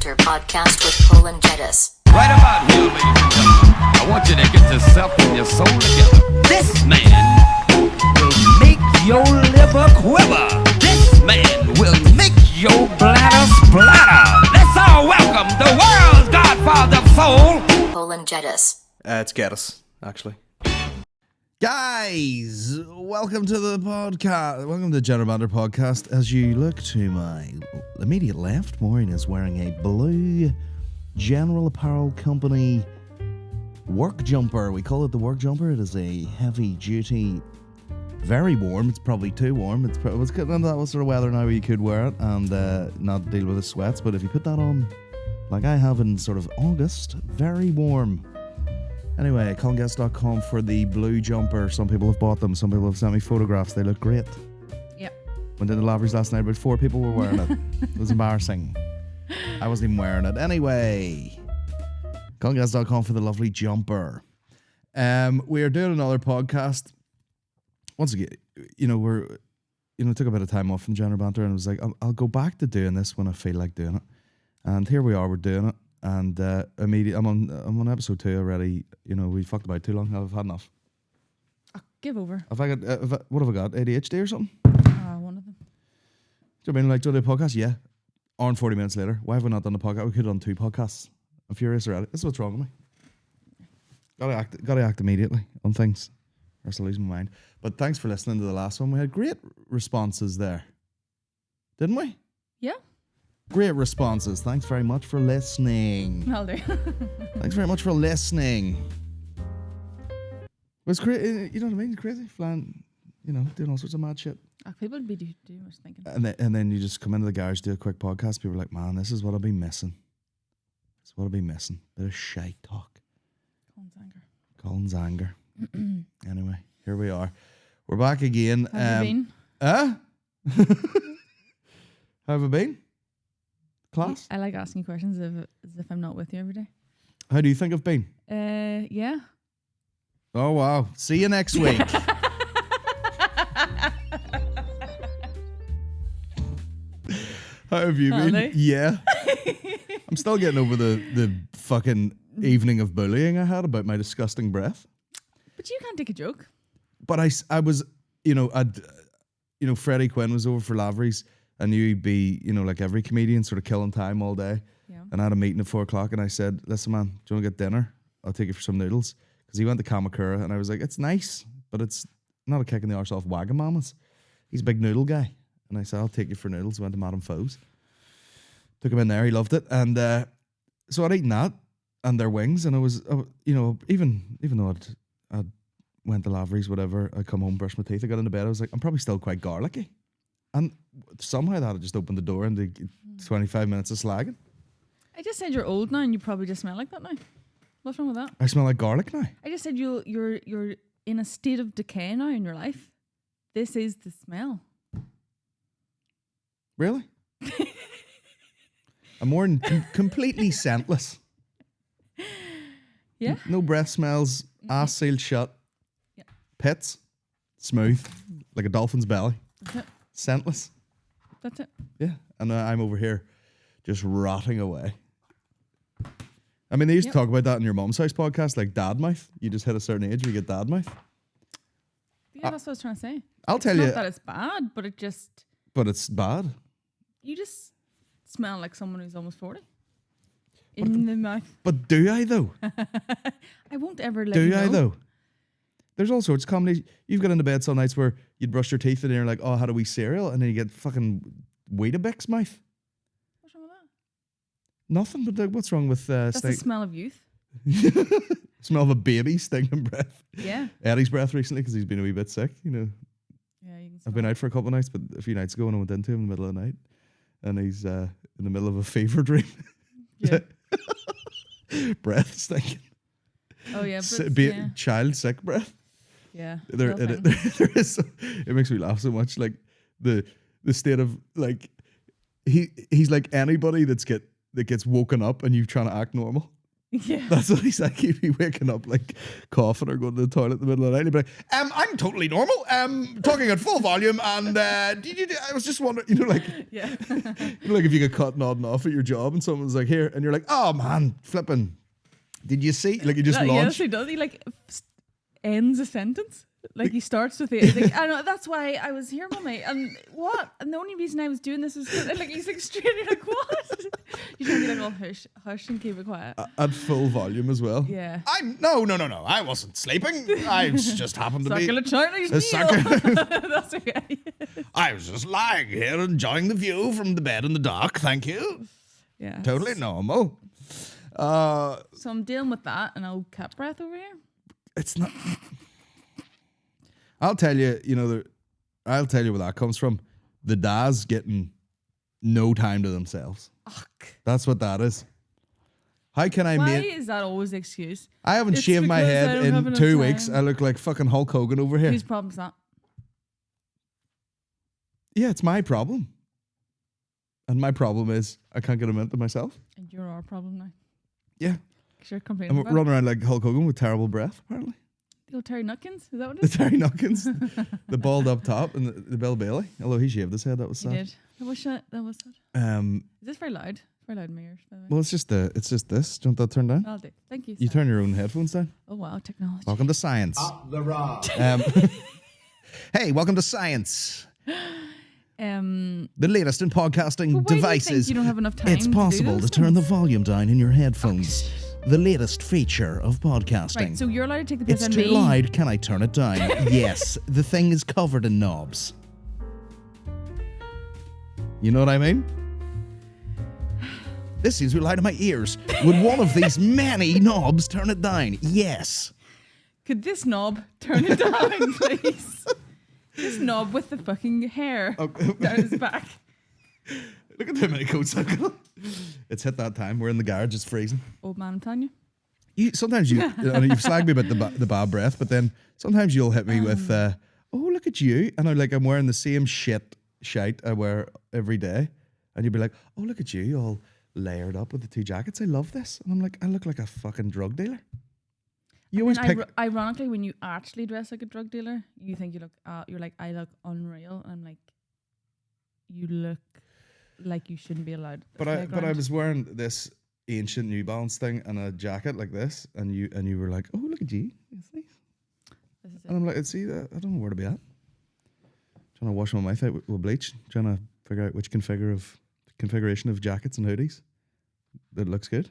Banter Podcast with Paul and Geddis. Right about here, ladies and gentlemen, I want you to get yourself and your soul together. This man will make your liver quiver. This man will make your bladder splatter. Let's all welcome the world's godfather of soul, Paul and Geddis. It's Geddis, actually. Guys, welcome to the podcast. Welcome to the General Banter Podcast. As you look to my immediate left, Máirín is wearing a blue General Apparel Company work jumper. We call it the work jumper. It is a heavy duty, very warm. It's probably too warm. It's getting into that sort of weather now where you could wear it and not deal with the sweats. But if you put that on, like I have in sort of August, very warm. Anyway, CollinGuest.com for the blue jumper. Some people have bought them. Some people have sent me photographs. They look great. Yep. Went into Lavery's last night, about 4 people were wearing it. It was embarrassing. I wasn't even wearing it. Anyway, CollinGuest.com for the lovely jumper. We are doing another podcast. Once again, took a bit of time off from General Banter, and I was like, I'll go back to doing this when I feel like doing it. And here we are, we're doing it. And immediately, I'm on episode 2 already. We fucked about too long. I've had enough. Give over. Have I got? What have I got? ADHD or something? One of them. Do you mean like do I do a podcast? Yeah. Hour and 40 minutes later. Why have we not done the podcast? We could have done 2 podcasts. I'm furious already. This is what's wrong with me. Gotta act immediately on things, or else I'll lose my mind. But thanks for listening to the last one. We had great responses there, didn't we? Yeah. Great responses. Thanks very much for listening. I'll do. Thanks very much for listening. It was crazy. You know what I mean? Crazy. Flying, doing all sorts of mad shit. People would be doing much thinking. And then you just come into the garage, do a quick podcast. People are like, man, this is what I'll be missing. This is what I'll be missing. Bit of shite talk. Colin's anger. Anyway, here we are. We're back again. Have you been? How have I been? Class? I like asking questions as if I'm not with you every day. How do you think I've been? Yeah. Oh, wow. See you next week. How have you been? They? Yeah. I'm still getting over the fucking evening of bullying I had about my disgusting breath. But you can't take a joke. But I was, Freddie Quinn was over for Lavery's. I knew he'd be, like every comedian, sort of killing time all day. Yeah. And I had a meeting at 4 o'clock and I said, listen, man, do you want to get dinner? I'll take you for some noodles. Because he went to Kamakura and I was like, it's nice, but it's not a kick in the arse off Wagamama's. He's a big noodle guy. And I said, I'll take you for noodles. Went to Madame Fo's. Took him in there. He loved it. And so I'd eaten that and their wings. And I was, even though I'd went to Lavery's, whatever, I come home, brush my teeth, I got into bed. I was like, I'm probably still quite garlicky. And somehow that had just opened the door into 25 minutes of slagging. I just said you're old now and you probably just smell like that now. What's wrong with that? I smell like garlic now. I just said you're in a state of decay now in your life. This is the smell. Really? I'm more completely scentless. Yeah. No breath smells, ass sealed shut. Yeah. Pits, smooth, like a dolphin's belly. That's it. Scentless. That's it. Yeah. And I'm over here just rotting away. I mean, they used to talk about that in your mom's house podcast, like dad mouth. You just hit a certain age, you get dad mouth. Yeah, that's what I was trying to say. I'll tell you. you. Not that it's bad, but it's bad. You just smell like someone who's almost 40. In the mouth. But do I, though? I won't ever let you know. Do I, though? There's all sorts of comedy. You've got into bed some nights where you'd brush your teeth and you're like, oh, how do we cereal? And then you get fucking Weetabix mouth. What's wrong with that? Nothing, but what's wrong with... That's the smell of youth. Smell of a baby stinking breath. Yeah. Eddie's breath recently because he's been a wee bit sick, Yeah, you can I've been out for a couple of nights, but a few nights ago when I went into him in the middle of the night and he's in the middle of a fever dream. Yeah. Breath stinking. Oh, yeah. But Child sick breath. Yeah. There is. It makes me laugh so much. Like the state of like he's like anybody that gets woken up and you trying to act normal. Yeah. That's what he's like. He'd be waking up like coughing or going to the toilet in the middle of the night. He'd be like, I'm totally normal. Talking at full volume. And I was just wondering, like, Yeah. like if you get caught nodding off at your job and someone's like, here, and you're like, oh man, flipping. Did you see? Like you just Yes, launch. he does. He like ends a sentence. Like he starts with it. Like, I know that's why I was here, mummy. And what? And the only reason I was doing this was 'cause, like he's like straight like what? You're trying to be like, oh hush and keep it quiet. At full volume as well. Yeah. No. I wasn't sleeping. I just happened to be. Circular Chinese A meal. circular- That's okay. I was just lying here enjoying the view from the bed in the dark. Thank you. Yeah. Totally normal. So I'm dealing with that and old cat breath over here. It's not. I'll tell you, I'll tell you where that comes from. The dads getting no time to themselves. Ugh. That's what that is. How can I Why make? is that always the excuse? I haven't It's shaved my because I head don't have in enough 2 weeks. time. I look like fucking Hulk Hogan over here. Whose problem's that? Yeah, it's my problem. And my problem is I can't get a minute to myself. And you're our problem now. Yeah. 'Cause you're complaining I'm about running around like Hulk Hogan with terrible breath, apparently. the old Terry Nutkins. Is that what it The is? Terry Nutkins, the bald up top, and the Bill Bailey. Although he shaved his head, that was He sad. did. I wish that was sad. Um, Is this very loud? Very loud in my ears, by the way. well, it's just this. Do you want that turned down? I'll do. Thank you. You sir. turn your own headphones down. Oh wow, technology. Welcome to science. Hey, welcome to science. The latest in podcasting But why do you devices. think you don't have enough time It's to do possible those to turn the things? volume down in your headphones. The latest feature of podcasting. Right, so you're allowed to take the piss It's out of too me. loud. Can I turn it down? Yes. The thing is covered in knobs. You know what I mean? This seems too loud in my ears. Would one of these many knobs turn it down? Yes. Could this knob turn it down, please? This knob with the fucking hair down his back. Look at how many coats I've got. It's hit that time. We're in the garage. It's freezing. Old man, I'm telling you. Sometimes you've slagged me about the bad breath, but then sometimes you'll hit me with, oh, look at you. And I'm wearing the same shite I wear every day. And you'll be like, oh, look at you, all layered up with the 2 jackets. I love this. And I'm like, I look like a fucking drug dealer. You always pick. Ironically, when you actually dress like a drug dealer, you think you look, you're like, I look unreal. And I'm like, you look like you shouldn't be allowed. But I was wearing this ancient New Balance thing and a jacket like this, and you were like, oh, look at you. It's nice. This is it. And I'm like, see, I don't know where to be at. Trying to wash my mouth out with bleach. Trying to figure out which configuration of jackets and hoodies that looks good.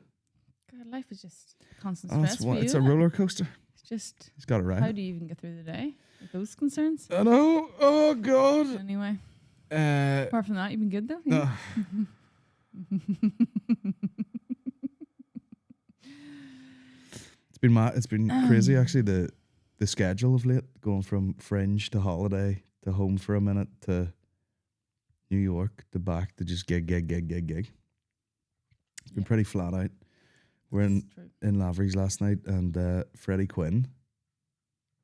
God, life is just constant Oh, stress. for you, it's a isn't it? roller coaster. It's just, He's got it right. how do you even get through the day with those concerns? I know. Oh God. Anyway, Uh, apart from that, you've been good though. no. It's been crazy actually. The schedule of late, going from Fringe to Holiday to Home for a minute to New York to back to just gig. It's been pretty flat out. We're in Lavery's last night, and Freddie Quinn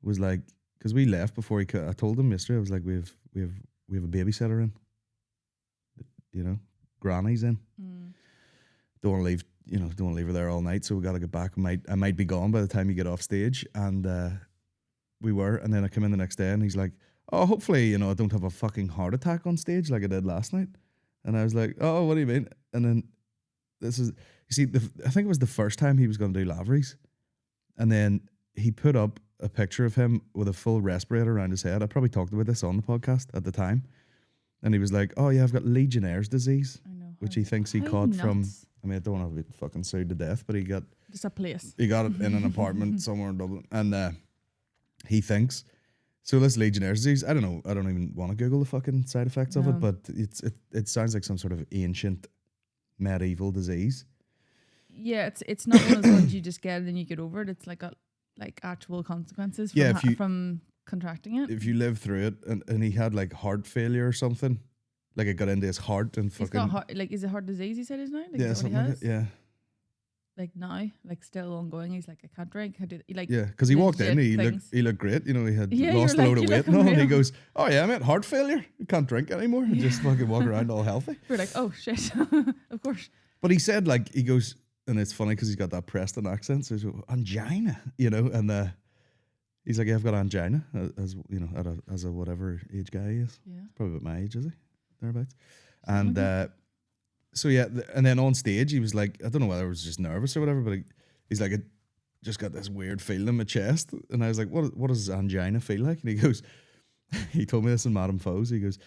was like, because we left before he could. I told him yesterday, I was like, we have a babysitter in. Granny's in. Don't want to leave. Don't want to leave her there all night. So we got to get back. I might be gone by the time you get off stage, and we were. And then I come in the next day, and he's like, "Oh, hopefully, I don't have a fucking heart attack on stage like I did last night." And I was like, "Oh, what do you mean?" And then this is, you see, I think it was the first time he was going to do Lavery's, and then he put up a picture of him with a full respirator around his head. I probably talked about this on the podcast at the time, and he was like, "Oh yeah, I've got Legionnaire's disease," I know. which he thinks he How caught from. nuts. I mean, I don't want to be fucking sued to death, but he got Just a place. it in an apartment somewhere in Dublin, and he thinks. So this Legionnaire's disease, I don't know. I don't even want to Google the fucking side effects of it, but it sounds like some sort of ancient medieval disease. Yeah, it's not one of those ones you just get and then you get over it. It's like actual consequences from, from contracting it. If you live through it, and he had like heart failure or something, like it got into his heart and He's fucking got heart, is it heart disease? He said is now. Like, yeah, is that what something he like has? that. Yeah. Like now, like still ongoing. He's like, I can't drink. I do like Yeah, because he walked in, legit he looked great. He had Yeah, lost a you're load like, of you weight look and all. And he unreal. goes, "Oh yeah, I'm at heart failure. I can't drink anymore. I just fucking walk around all healthy." We're like, oh shit, of course. But he said, like, he goes, and it's funny because he's got that Preston accent. So he's like, angina, you know, and he's like, yeah, I've got angina, as you know, as a whatever age guy he is. Yeah. Probably about my age, is he? Thereabouts. And so yeah, and then on stage he was like, I don't know whether I was just nervous or whatever, but he's like, I just got this weird feeling in my chest, and I was like, what does angina feel like? And he goes, he told me this in Madame Fo's. He goes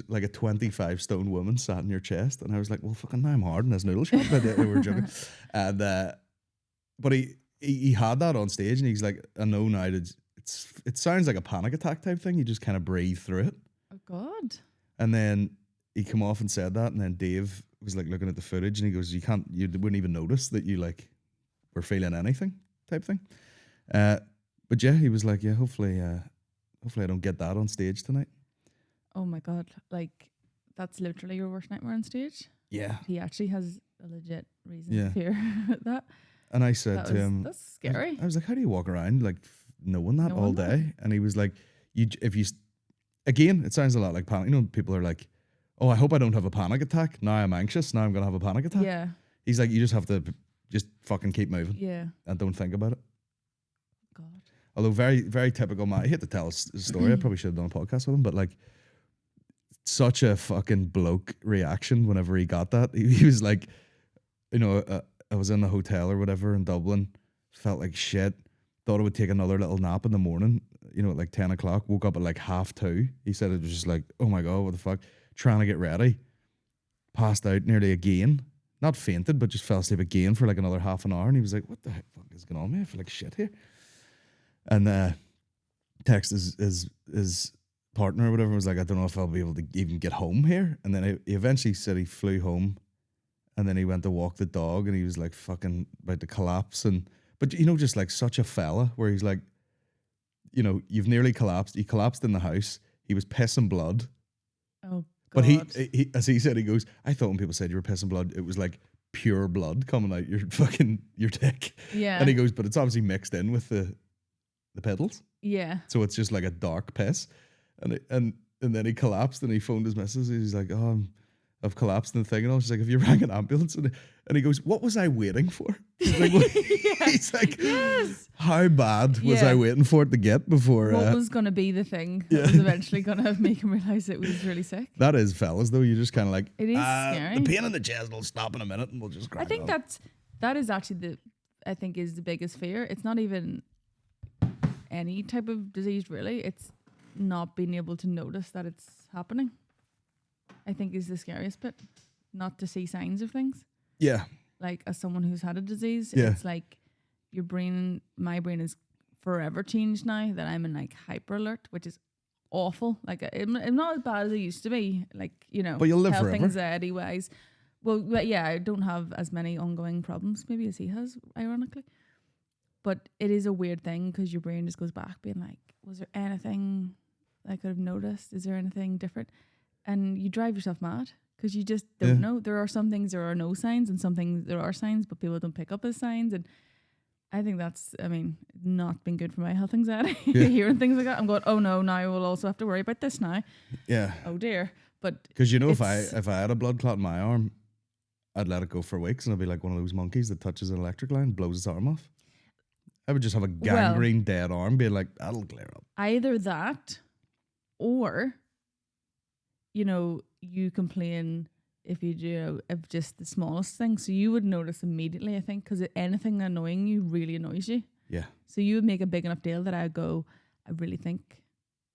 like a 25 stone woman sat in your chest, and I was like, well, fucking now I'm hard in this noodle shop. But we were joking, and but he had that on stage, and he's like, I know now that it sounds like a panic attack type thing. You just kind of breathe through it. Oh God. And then he come off and said that, and then Dave was like looking at the footage, and he goes, you wouldn't even notice that you like were feeling anything type thing. But yeah, he was like, yeah, hopefully I don't get that on stage tonight. Oh my God. Like, that's literally your worst nightmare on stage. Yeah. He actually has a legit reason Yeah. to fear that. And I said to him, that's scary. I was like, how do you walk around like knowing that all day? And he was like, again, it sounds a lot like panic. You know, people are like, oh, I hope I don't have a panic attack. Now I'm anxious. Now I'm going to have a panic attack. Yeah. He's like, you just have to just fucking keep moving. Yeah. And don't think about it. God. Although very, very typical man. I hate to tell a story. I probably should have done a podcast with him, but like such a fucking bloke reaction whenever he got that. He was like, you know, I was in the hotel or whatever in Dublin, felt like shit, thought I would take another little nap in the morning, you know, at like 10 o'clock, woke up at like 2:30. He said it was just like, oh my God, what the fuck? Trying to get ready. Passed out nearly again. Not fainted, but just fell asleep again for like another half an hour. And he was like, what the heck is going on, man? I feel like shit here. And text his partner or whatever, was like, I don't know if I'll be able to even get home here. And then he eventually said he flew home, and then he went to walk the dog, and he was like fucking about to collapse. But you know, just like such a fella where he's like, you know, you've nearly collapsed. He collapsed in the house. He was pissing blood. Oh God. But he as he said, he goes, I thought when people said you were pissing blood, it was like pure blood coming out your dick. Yeah. And he goes, but it's obviously mixed in with the pedals. Yeah. So it's just like a dark piss. And then he collapsed, and he phoned his missus. He's like, oh, I've collapsed in the thing. And I was like, have you rang an ambulance? And he goes, what was I waiting for? He's like, he's like, Yes. How bad was I waiting for it to get before? What was going to be the thing that was eventually going to make him realize it was really sick? That is fellas, though. You just kind of like, it is scary. The pain in the chest will stop in a minute, and we'll just crack I think on. that is actually is the biggest fear. It's not even any type of disease, really. It's not being able to notice that it's happening. I think is the scariest bit. Not to see signs of things. Yeah. Like, as someone who's had a disease, Yeah. it's like my brain is forever changed now that I'm in like hyper alert, which is awful. Like, I'm not as bad as I used to be. Like, you know, But you'll live health forever. anxiety wise. Well, yeah, I don't have as many ongoing problems maybe as he has, ironically. But it is a weird thing because your brain just goes back being like, was there anything I could have noticed? Is there anything different? And you drive yourself mad because you just don't know. There are some things there are no signs, and some things there are signs, but people don't pick up as signs. And I think that's, not been good for my health anxiety. Yeah. Hearing things like that, I'm going, oh no, now I will also have to worry about this now. Yeah. Oh dear. But Because you know, if I had a blood clot in my arm, I'd let it go for weeks, and I'd be like one of those monkeys that touches an electric line, blows its arm off. I would just have a gangrene dead arm, being like, that'll clear up. Either that, or, you know, you complain if you do of just the smallest thing. So you would notice immediately, I think, because anything annoying you really annoys you. Yeah. So you would make a big enough deal that I go, I really think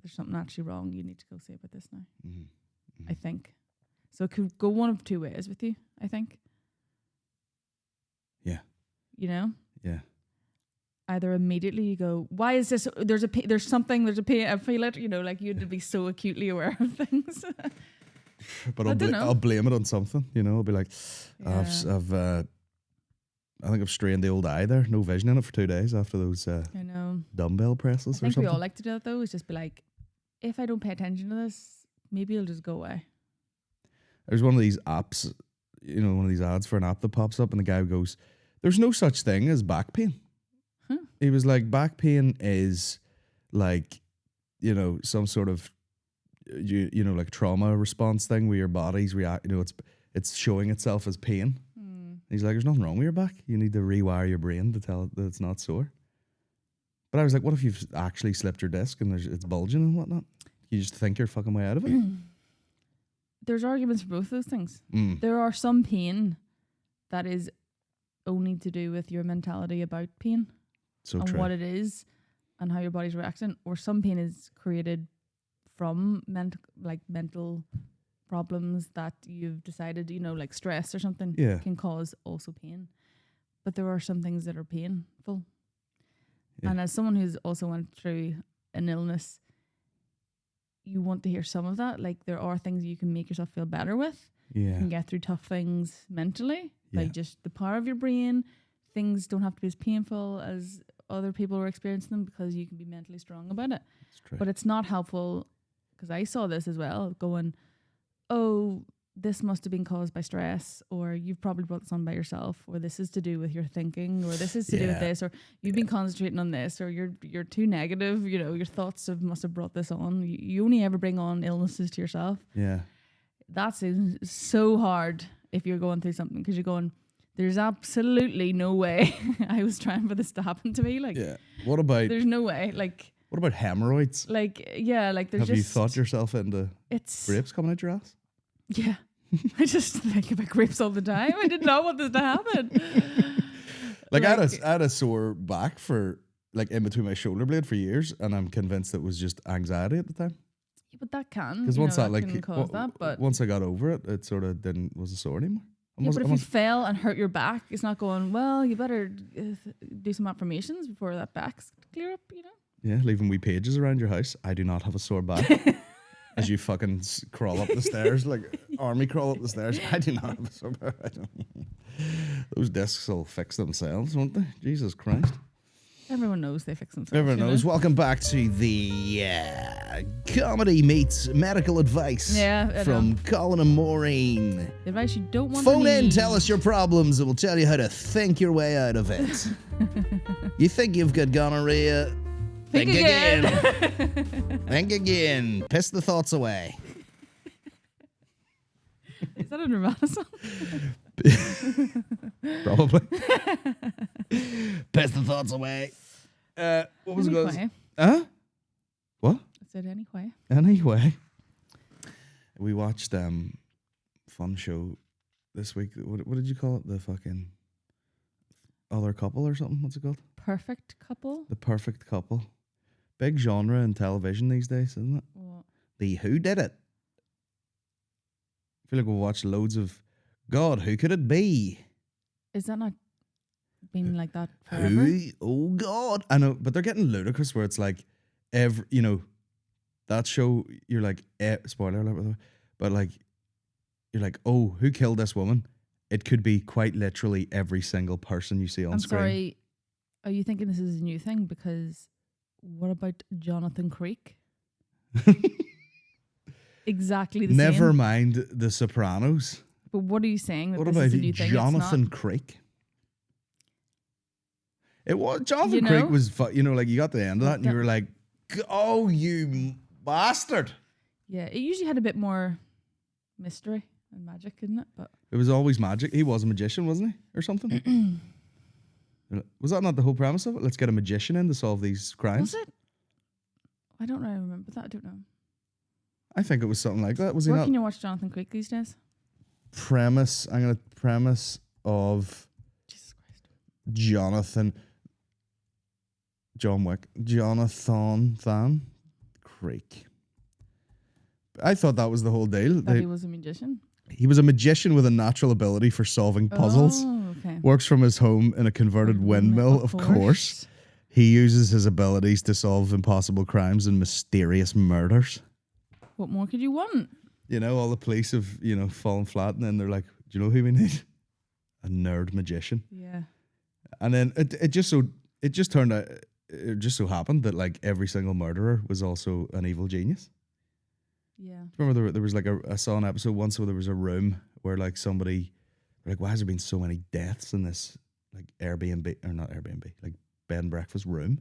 there's something actually wrong. You need to go see about this now. Mm-hmm. Mm-hmm. I think. So it could go one of two ways with you, I think. Yeah. You know? Yeah. Either immediately you go, why is this? There's a pain, I feel it, you know, like you'd be so acutely aware of things. But I I'll blame it on something, you know. I'll be like, Yeah. I think I've strained the old eye there. No vision in it for 2 days after those I know. dumbbell presses I or think something. we all like to do that though, is just be like, if I don't pay attention to this, maybe it'll just go away. There's one of these apps, you know, one of these ads for an app that pops up, and the guy goes, there's no such thing as back pain. Huh. He was like, back pain is like, you know, some sort of, you know, like trauma response thing where your body's react, you know, it's showing itself as pain. He's like, there's nothing wrong with your back. You need to rewire your brain to tell it that it's not sore. But I was like, what if you've actually slipped your disc and it's bulging and whatnot? You just think you're fucking way out of it? There's arguments for both those things. Mm. There are some pain that is only to do with your mentality about pain So and true. what it is and how your body's reacting, or some pain is created from mental problems that you've decided, like stress or something Yeah. can cause also pain. But there are some things that are painful. Yeah. And as someone who's also went through an illness, you want to hear some of that. Like, there are things you can make yourself feel better with. You Yeah. can get through tough things mentally by Yeah. just the power of your brain. Things don't have to be as painful as other people are experiencing them because you can be mentally strong about it. It's true. But it's not helpful, because I saw this as well, going, oh, this must have been caused by stress, or you've probably brought this on by yourself, or this is to do with your thinking, or this is to do with Yeah. this, or you've been concentrating on this, or you're too negative, your thoughts must have brought this on. You only ever bring on illnesses to yourself. Yeah. That's so hard if you're going through something, because you're going, there's absolutely no way I was trying for this to happen to me. Like, Yeah. What about there's no way. what about hemorrhoids? Like, there's Have just, you thought yourself into it's, grapes coming out your ass? yeah. I just think about grapes all the time. I did not want this to happen. Like I had a sore back for like in between my shoulder blade for years, and I'm convinced it was just anxiety at the time. Yeah, but that can. Because once that that can cause that. But once I got over it, it sort of wasn't sore anymore. yeah, but if you fell and hurt your back, it's not going, well, you better do some affirmations before that back's clear up, Yeah, leaving wee pages around your house. I do not have a sore back. As you fucking crawl up the stairs, like army crawl up the stairs. I do not have a sore back. I don't. Those discs will fix themselves, won't they? Jesus Christ. Everyone knows they fix themselves. Everyone knows. Welcome back to the comedy meets medical advice from Colin and Maureen. The advice you don't want Phone to in, need. tell us your problems, and we'll tell you how to think your way out of it. You think you've got gonorrhea? Think again. Think again. Piss the thoughts away. Is that a Nirvana song? Probably. Piss the thoughts away. What was it Anyway. Huh? What? I said anyway. Anyway. We watched fun show this week. What did you call it? The fucking other couple or something? What's it called? Perfect couple. The perfect couple. Big genre in television these days, isn't it? What? The Who Did It. I feel like we'll watch loads of God, who could it be? Is that not been like that forever? Who? Oh God. I know, but they're getting ludicrous where it's like that show, you're like, spoiler alert, by the way, but like, you're like, oh, who killed this woman? It could be quite literally every single person you see on I'm screen. sorry. Are you thinking this is a new thing? Because what about Jonathan Creek? Exactly the same. Never mind The Sopranos. But what are you saying? That What this about is a new thing? Jonathan It's not? Creek? It was Jonathan You know? Creek was like you got to the end of that and you That- were like, oh, you bastard. Yeah, it usually had a bit more mystery and magic, didn't it? But It was always magic. He was a magician, wasn't he? Or something? Was that not the whole premise of it? Let's get a magician in to solve these crimes. was it? I don't really remember that. I don't know. I think it was something like that. Was he Where not? can you watch Jonathan Creek these days? Premise of Jesus Christ. John Than Creek. I thought that was the whole deal. That he was a magician. He was a magician with a natural ability for solving puzzles. Oh, okay. Works from his home in a converted windmill, of course. He uses his abilities to solve impossible crimes and mysterious murders. What more could you want? You know, all the police have, fallen flat, and then they're like, do you know who we need? A nerd magician. Yeah. And then it just so happened that like every single murderer was also an evil genius. Yeah. Remember there was like I saw an episode once where there was a room where like somebody, like, why has there been so many deaths in this like Airbnb, or not Airbnb, like bed and breakfast room?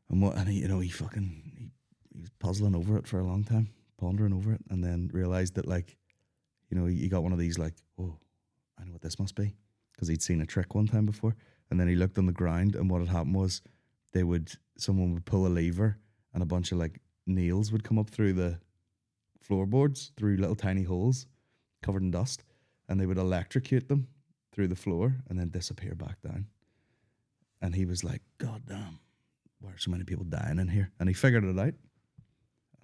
And he was puzzling over it for a long time, pondering over it, and then realized that like, he got one of these like, oh, I know what this must be, because he'd seen a trick one time before, and then he looked on the ground, and what had happened was someone would pull a lever, and a bunch of like nails would come up through the floorboards through little tiny holes covered in dust, and they would electrocute them through the floor and then disappear back down. And he was like, God damn, why are so many people dying in here? And he figured it out, and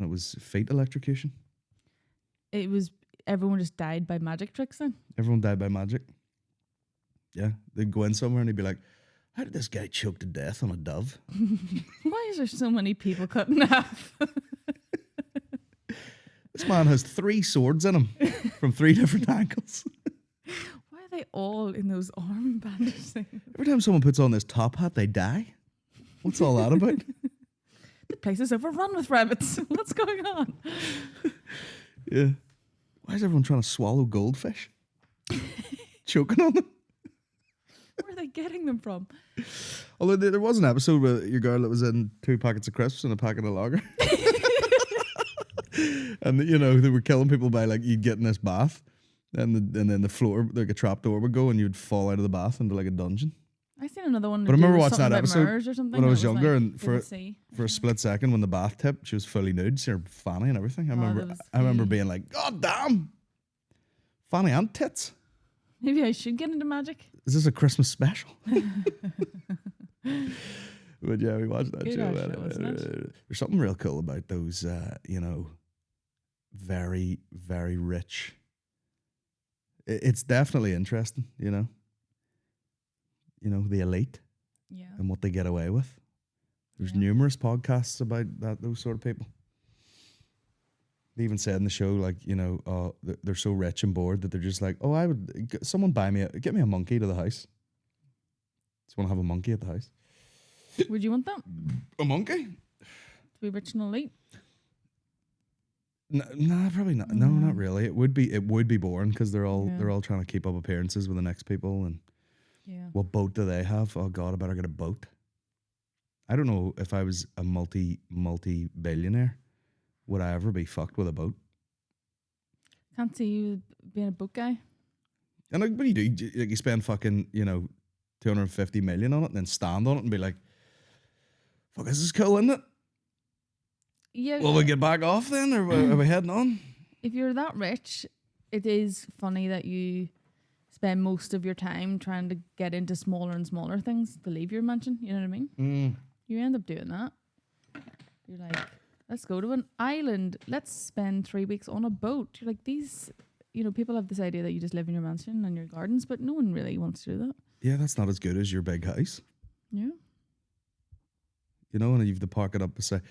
it was feet electrocution. It was everyone just died by magic tricks then. Everyone died by magic. Yeah, they'd go in somewhere and he'd be like, how did this guy choke to death on a dove? Why is there so many people cut in half? This man has 3 swords in him from 3 different angles. Why are they all in those arm bandage things? Every time someone puts on this top hat, they die. What's all that about? The place is overrun with rabbits. What's going on? Yeah. Why is everyone trying to swallow goldfish? Choking on them? Where are they getting them from? Although there was an episode where your girl that was in 2 packets of crisps and a packet of lager. And, you know, they were killing people by, like, you'd get in this bath and then the floor, like a trap door would go and you'd fall out of the bath into, like, a dungeon. I seen another one. But I remember watching that about episode MERS or something. when I was It younger, like, and for a split second when the bath tipped, she was fully nude, so her fanny and everything. I remember being like, God damn, fanny and tits. Maybe I should get into magic. Is this a Christmas special? But yeah, we watched that Good show. show, wasn't it? There's something real cool about those, you know, very, very rich. It's definitely interesting, you know. You know, the elite Yeah. and what they get away with. There's Yeah. numerous podcasts about those sort of people. They even said in the show, like, you know, they're so rich and bored that they're just like, oh, someone get me a monkey to the house. Just want to have a monkey at the house. Would you want that? A monkey? To be rich and elite? No, probably not. No, not really. It would be boring because they're all trying to keep up appearances with the next people. And Yeah. what boat do they have? Oh God, I better get a boat. I don't know if I was a multi-billionaire, would I ever be fucked with a boat? Can't see you being a boat guy. And like, what do? You spend fucking, you know, 250 million on it and then stand on it and be like, fuck, this is cool, isn't it? Yeah. Will we get back off then, or are we heading on? If you're that rich, it is funny that you spend most of your time trying to get into smaller and smaller things to leave your mansion. You know what I mean? You end up doing that. You're like, let's go to an island. Let's spend 3 weeks on a boat. You're like, these, you know, people have this idea that you just live in your mansion and your gardens, but no one really wants to do that. Yeah, that's not as good as your big house. Yeah. You know, and you have to park it up beside.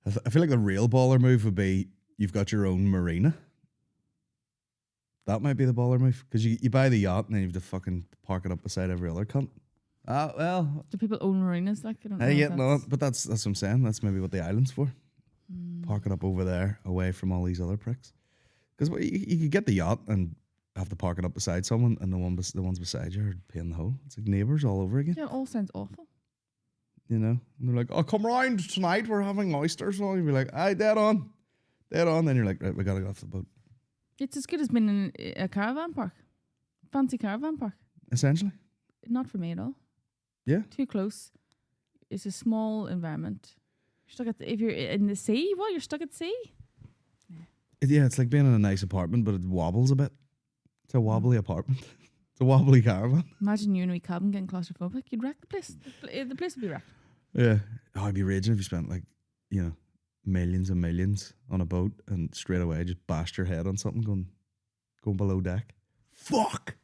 I feel like the real baller move would be you've got your own marina. That might be the baller move, because you buy the yacht and then you have to fucking park it up beside every other cunt. Ah, well. Do people own marinas? Like, I don't know. Yeah, if no, that's- but that's what I'm saying. That's maybe what the island's for. Park it up over there, away from all these other pricks. Because you could get the yacht and have to park it up beside someone, and the ones beside you are paying the whole. It's like neighbours all over again. Yeah, it all sounds awful. You know, and they're like, "Oh, come round tonight. We're having oysters." And all you'd be like, "Aye, dead on." Then you're like, "Right, we gotta get off the boat." It's as good as being in a caravan park. Fancy caravan park. Essentially, Not for me at all. yeah. Too close. It's a small environment. You're stuck if you're in the sea, what? You're stuck at sea? Yeah, it's like being in a nice apartment, but it wobbles a bit. It's a wobbly apartment. It's a wobbly caravan. Imagine you in a wee cabin getting claustrophobic. You'd wreck the place. The place would be wrecked. Yeah. Oh, I'd be raging if you spent like, you know, millions and millions on a boat and straight away just bashed your head on something going below deck. Fuck.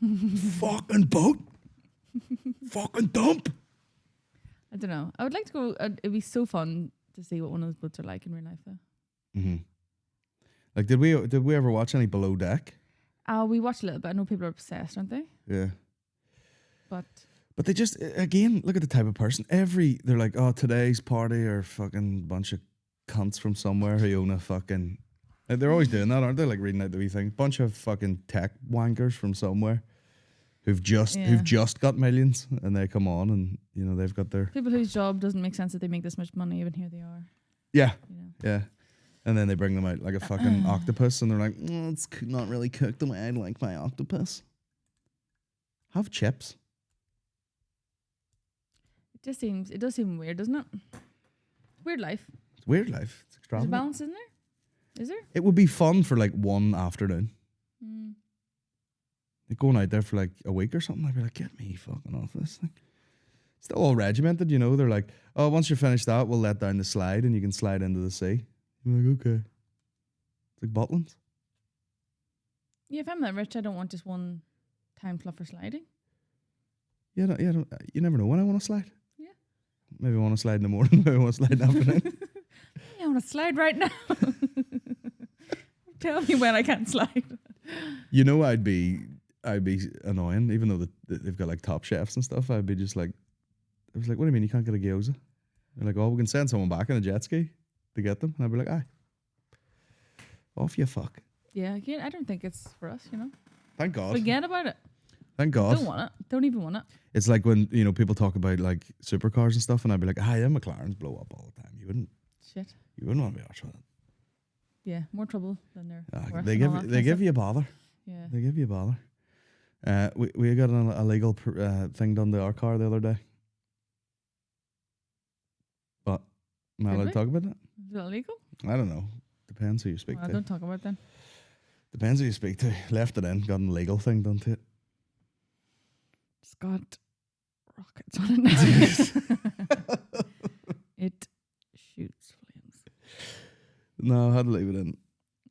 Fucking boat. Fucking dump. I don't know. I would like to go. It'd be so fun to see what one of those boats are like in real life, though. Mm-hmm. Like, did we ever watch any Below Deck? We watched a little bit. I know people are obsessed, aren't they? Yeah. But They just, again, look at the type of person. They're like, oh, today's party are fucking bunch of cunts from somewhere who own a fucking... They're always doing that, aren't they? Like reading out the wee thing. Bunch of fucking tech wankers from somewhere who've just got millions, and they come on and, you know, they've got their... people whose job doesn't make sense that they make this much money, even here they are. Yeah. You know? Yeah. And then they bring them out like a fucking octopus, and they're like, it's not really cooked the way I'd like my octopus. Have chips. It does seem weird, doesn't it? Weird life. It's weird life. It's There's a extravagant. balance, isn't there? Is there? It would be fun for like one afternoon. Mm. Like going out there for like a week or something, I'd be like, get me fucking off this thing. Still all regimented, you know. They're like, oh, once you're finished that, we'll let down the slide and you can slide into the sea. I'm like, okay. It's like Butlins. Yeah, if I'm that rich, I don't want just one time fluffer sliding. Yeah, you never know when I want to slide. Yeah. Maybe I want to slide in the morning, maybe I want to slide in the afternoon. Yeah, I want to slide right now. Tell me when I can't slide. You know, I'd be annoying, even though they've got like top chefs and stuff. I'd be just like, I was like, what do you mean you can't get a gyoza? They're like, oh, we can send someone back in a jet ski to get them. And I'd be like, aye. Off you fuck. Yeah, again, I don't think it's for us, you know. Thank God. Forget about it. Thank God. Don't want it. Don't even want it. It's like when, you know, people talk about like supercars and stuff, and I'd be like, aye, them McLarens blow up all the time. You wouldn't want to be arse with it. Yeah, more trouble than they're worth. They give you a bother. Yeah. They give you a bother. We got an illegal thing done to our car the other day. But am I allowed to talk about that? Is it illegal? I don't know. Depends who you speak to. Don't talk about it then. Depends who you speak to. Left it in, got an illegal thing done to it. It's got rockets on it now. It shoots flames. No, I had to leave it in.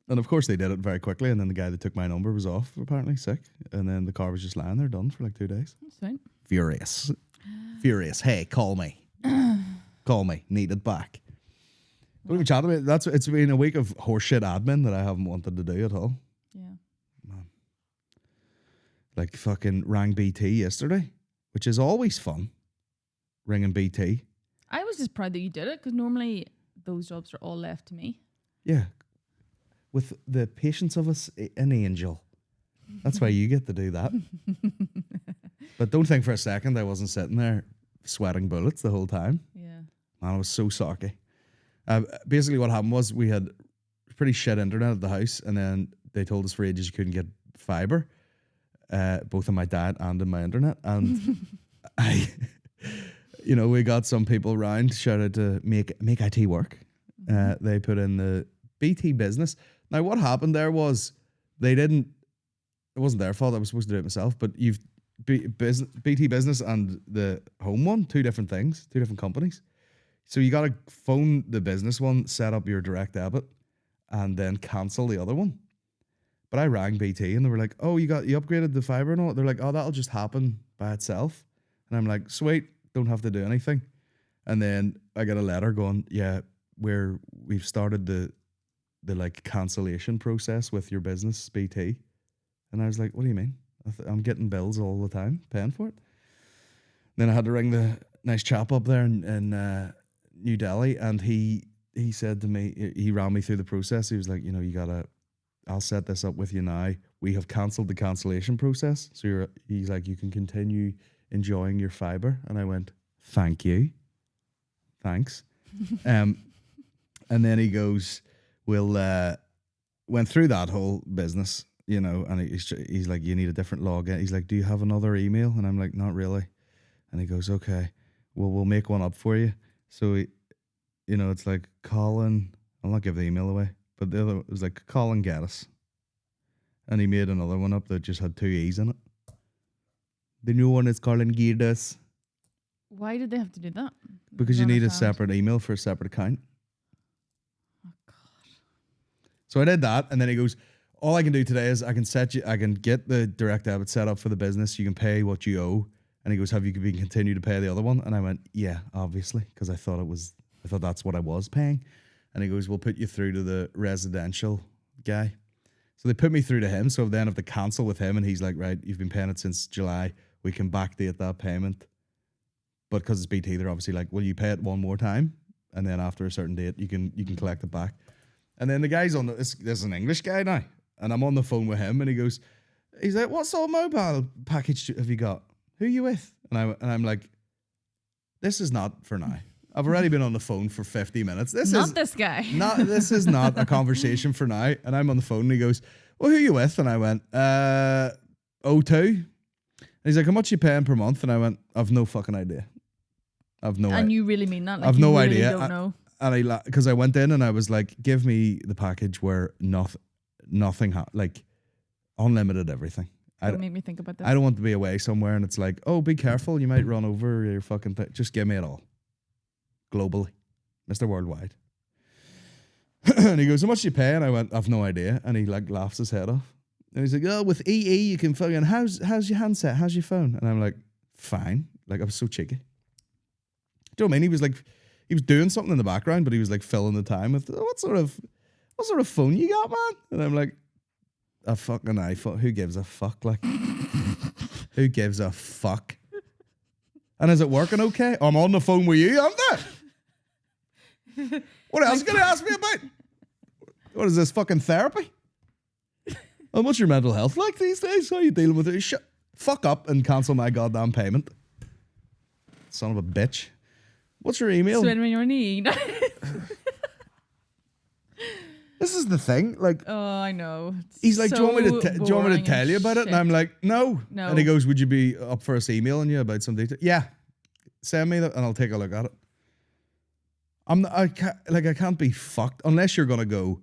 And of course they did it very quickly, and then the guy that took my number was off, apparently sick. And then the car was just lying there done for like 2 days. That's fine. Furious. Furious. Hey, call me. Call me. Need it back. Don't even chat about it. It's been a week of horseshit admin that I haven't wanted to do at all. Yeah. Man. Like fucking rang BT yesterday, which is always fun. Ringing BT. I was just proud that you did it because normally those jobs are all left to me. Yeah. With the patience of an angel. That's why you get to do that. But don't think for a second I wasn't sitting there sweating bullets the whole time. Yeah. Man, I was so socky. Basically what happened was we had pretty shit internet at the house, and then they told us for ages you couldn't get fibre, both on my dad and on my internet. And we got some people around, shouted to make IT work. They put in the BT business. Now what happened there was it wasn't their fault, I was supposed to do it myself, but you've BT business and the home one, 2 different things, 2 different companies. So you got to phone the business one, set up your direct debit, and then cancel the other one. But I rang BT and they were like, oh, you upgraded the fibre and all? They're like, oh, that'll just happen by itself. And I'm like, sweet, don't have to do anything. And then I get a letter going, yeah, we've started the like cancellation process with your business, BT. And I was like, what do you mean? I'm getting bills all the time, paying for it. Then I had to ring the nice chap up there in New Delhi, and he said to me, he ran me through the process. He was like, I'll set this up with you now. We have cancelled the cancellation process. So he's like, you can continue enjoying your fibre. And I went, thank you. Thanks. And then he goes, went through that whole business, and he's like, you need a different login. He's like, do you have another email? And I'm like, not really. And he goes, okay, well, we'll make one up for you. So, it's like Colin, I'll not give the email away, but the other, it was like Colin Geddis. And he made another one up that just had 2 E's in it. The new one is Colin Geddis. Why did they have to do that? Because you need a separate email for a separate account. Oh, God. So I did that, and then he goes, all I can do today is I can get the direct debit set up for the business. You can pay what you owe. And he goes, have you continue to pay the other one? And I went, yeah, obviously, because I thought that's what I was paying. And he goes, we'll put you through to the residential guy. So they put me through to him. So then I have to cancel with him. And he's like, right, you've been paying it since July. We can backdate that payment. But because it's BT, they're obviously like, will you pay it one more time? And then after a certain date, you can collect it back. And then the guy's this is an English guy now. And I'm on the phone with him. And he's like, what sort of mobile package have you got? Who are you with? And I'm like, this is not for now. I've already been on the phone for 50 minutes. This guy. This is not a conversation for now. And I'm on the phone and he goes, well, who are you with? And I went, O2. And he's like, how much you paying per month? And I went, I've no fucking idea. And you really mean that? Like, I've no really idea. Don't know. And because I went in and I was like, give me the package where nothing, like unlimited everything. Don't make me think about this. I don't want to be away somewhere and it's like, oh, be careful, you might run over your fucking thing. Just give me it all. Globally. Mr. Worldwide. And he goes, how much do you pay? And I went, I've no idea. And he like laughs his head off. And he's like, oh, with EE you can fucking, how's your handset? How's your phone? And I'm like, fine. Like I was so cheeky. Do you know what I mean? He was doing something in the background, but he was like filling the time with, what sort of phone you got, man? And I'm like, a fucking iPhone. Who gives a fuck? Like, who gives a fuck? And is it working okay? I'm on the phone with you, aren't I? What else are you going to ask me about? What is this, fucking therapy? And what's your mental health like these days? How are you dealing with it? Fuck up and cancel my goddamn payment. Son of a bitch. What's your email? Swim when you're in need. This is the thing. Like, oh, I know. He's like, do you want me to tell you about it? And I'm like, no. And he goes, would you be up for us emailing you about some detail? Yeah. Send me that and I'll take a look at it. I can't be fucked unless you're going to go,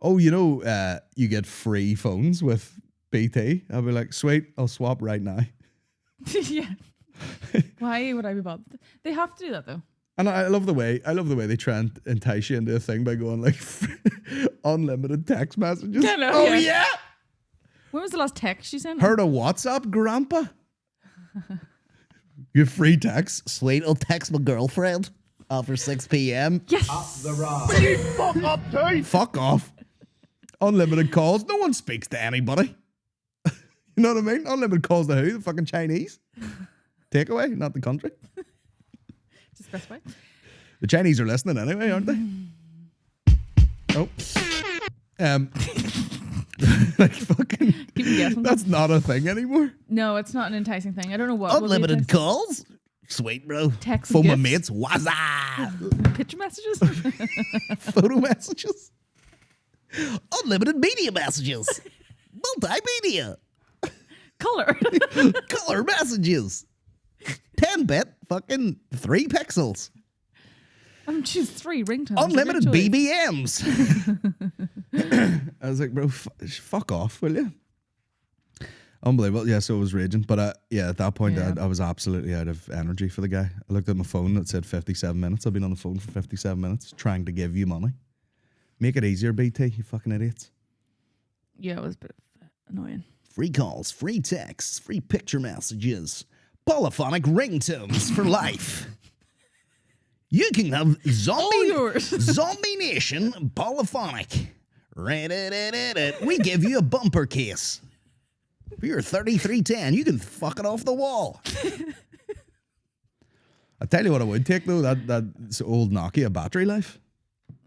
oh, you get free phones with BT. I'll be like, sweet, I'll swap right now. Yeah. Why would I be bothered? They have to do that though. And I love the way they try and entice you into a thing by going like unlimited text messages. Hello, oh yeah. When was the last text you sent? Heard of WhatsApp, Grandpa? Your free text. Sweet, I'll text my girlfriend after 6 p.m. Yes. Up the road. Fuck up, dude. Fuck off. Unlimited calls. No one speaks to anybody. You know what I mean? Unlimited calls to who? The fucking Chinese. Takeaway, not the country. Just best way. The Chinese are listening anyway, aren't they? Oh. Like fucking. That's not a thing anymore. No, it's not an enticing thing. I don't know what. Unlimited calls? Sweet, bro. Text for my gifts. mates. What's that? Picture messages? Photo messages? Unlimited media messages. Multimedia. Color. Color messages. 10-bit fucking 3 pixels. Choose 3 ringtones. Unlimited BBMs. I was like, bro, fuck off, will you? Unbelievable. Yeah, so it was raging. But at that point, I was absolutely out of energy for the guy. I looked at my phone, it said 57 minutes. I've been on the phone for 57 minutes trying to give you money. Make it easier, BT, you fucking idiots. Yeah, it was a bit annoying. Free calls, free texts, free picture messages. Polyphonic ringtones for life. You can have Zombie Nation Polyphonic. We give you a bumper case. For your 3310, you can fuck it off the wall. I tell you what I would take though, that old Nokia battery life.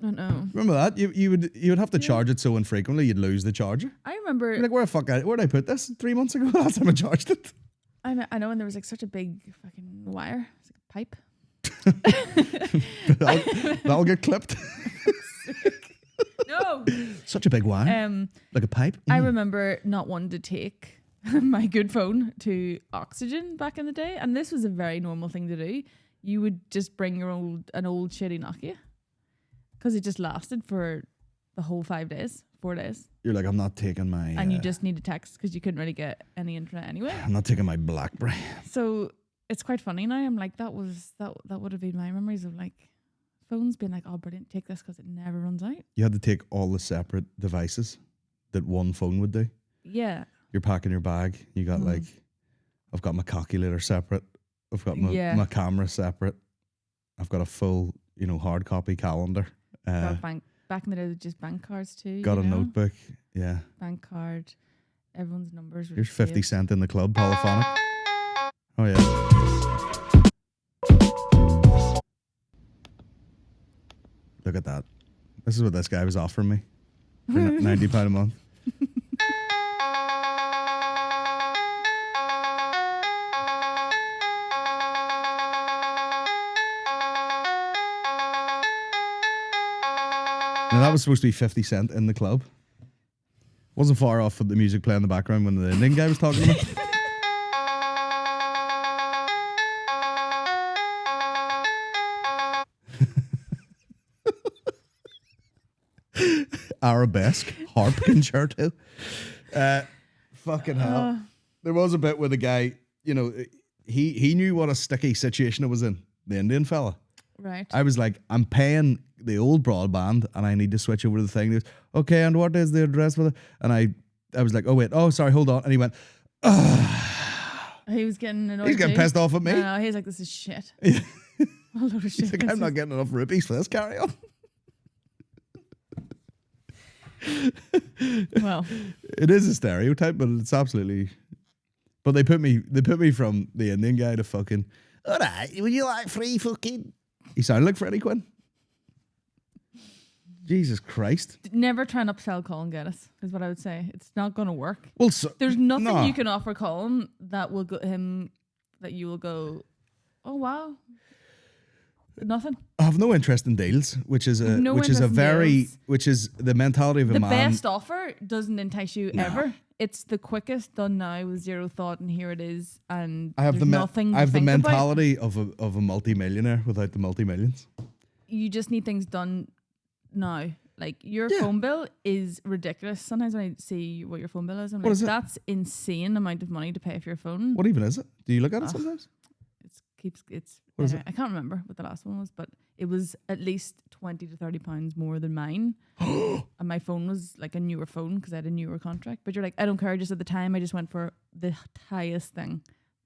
Oh no. Remember that? You would have to charge it so infrequently you'd lose the charger. I remember. You're like, where did I put this? 3 months ago, last time I charged it. I know, and there was like such a big fucking wire. It's like a pipe. that'll get clipped. No. Such a big wire. Like a pipe. I remember not wanting to take my good phone to oxygen back in the day, and this was a very normal thing to do. You would just bring an old shitty Nokia because it just lasted for the whole 4 days. You're like, I'm not taking my... And you just need to text because you couldn't really get any internet anyway. I'm not taking my BlackBerry. So it's quite funny now. I'm like, that would have been my memories of like phones being like, oh, brilliant, take this because it never runs out. You had to take all the separate devices that one phone would do. Yeah. You're packing your bag. You got like, I've got my calculator separate. I've got my camera separate. I've got a full, hard copy calendar. Back in the day, with just bank cards too. Got a notebook. Yeah. Bank card. Everyone's numbers. Here's 50 Cent in the club, Polyphonic. Oh yeah. Look at that. This is what this guy was offering me for £90 a month. Now, that was supposed to be 50 Cent in the club. Wasn't far off with the music playing in the background when the Indian guy was talking to me. Arabesque harp concerto. Fucking hell. There was a bit where the guy, you know, he knew what a sticky situation it was in, the Indian fella. Right. I was like, I'm paying the old broadband and I need to switch over to the thing. He goes, okay, and what is the address for it? And I was like, oh wait, oh sorry, hold on. And he went, He was getting annoyed. he's getting too. pissed off at me. No, he's like, this is shit. Yeah. A load of shit. He's like, I'm not getting enough rupees for this, carry on. Well, It is a stereotype, but it's absolutely. But they put me from the Indian guy to fucking. All right, would you like free fucking? He sounded like Freddie Quinn. Jesus Christ! never try and upsell Colin Geddis is what I would say. It's not going to work. Well, There's nothing nah. you can offer Colin that will go him that you will go, oh wow. Nothing. I have no interest in deals, which is a No which is a interest in very deals. which is the mentality of a The man. best offer doesn't entice you ever. It's the quickest done now with zero thought, and here it is. And I have there's nothing. I have to the think about. mentality of a multi-millionaire without the multi-millions. You just need things done now. Like your Yeah. phone bill is ridiculous. Sometimes when I see what your phone bill is, I'm What like, is it? that's insane amount of money to pay for your phone. What even is it? Do you look at it sometimes? It's What is anyway, I can't remember what the last one was, but it was at least £20 to £30 more than mine. And my phone was like a newer phone because I had a newer contract. But you're like, I don't care. Just at the time, I just went for the highest thing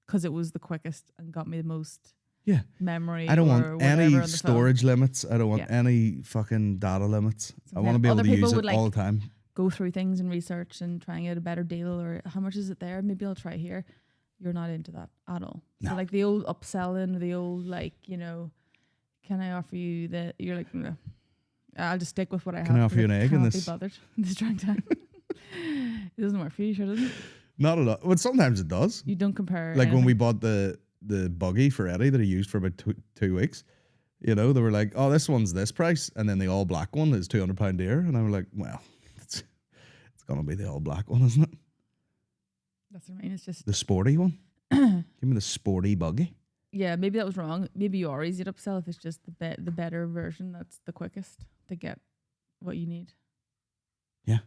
because it was the quickest and got me the most Yeah. memory. I don't or want whatever on any the phone. storage limits. I don't want Yeah. any fucking data limits. I then want to be able other to people use it would, like, all the time. Go through things and research and try and get a better deal, or how much is it there? Maybe I'll try here. You're not into that at all. No. So like the old upselling, the old like, can I offer you that? You're like, no. I'll just stick with what I have. Can I offer you an egg in Can't this? be bothered this drunk time. It doesn't work for you, sure doesn't it? Not a lot. But sometimes it does. You don't compare. Like when anything. we bought the buggy for Eddie that he used for about two weeks, they were like, oh, this one's this price, and then the all black one is £200 dear, and I was like, well, it's gonna be the all black one, isn't it? That's what I mean. It's just The sporty one. Give me the sporty buggy. yeah. Maybe that was wrong. Maybe you are easy to upsell if it's just the better version. That's the quickest to get what you need. Yeah.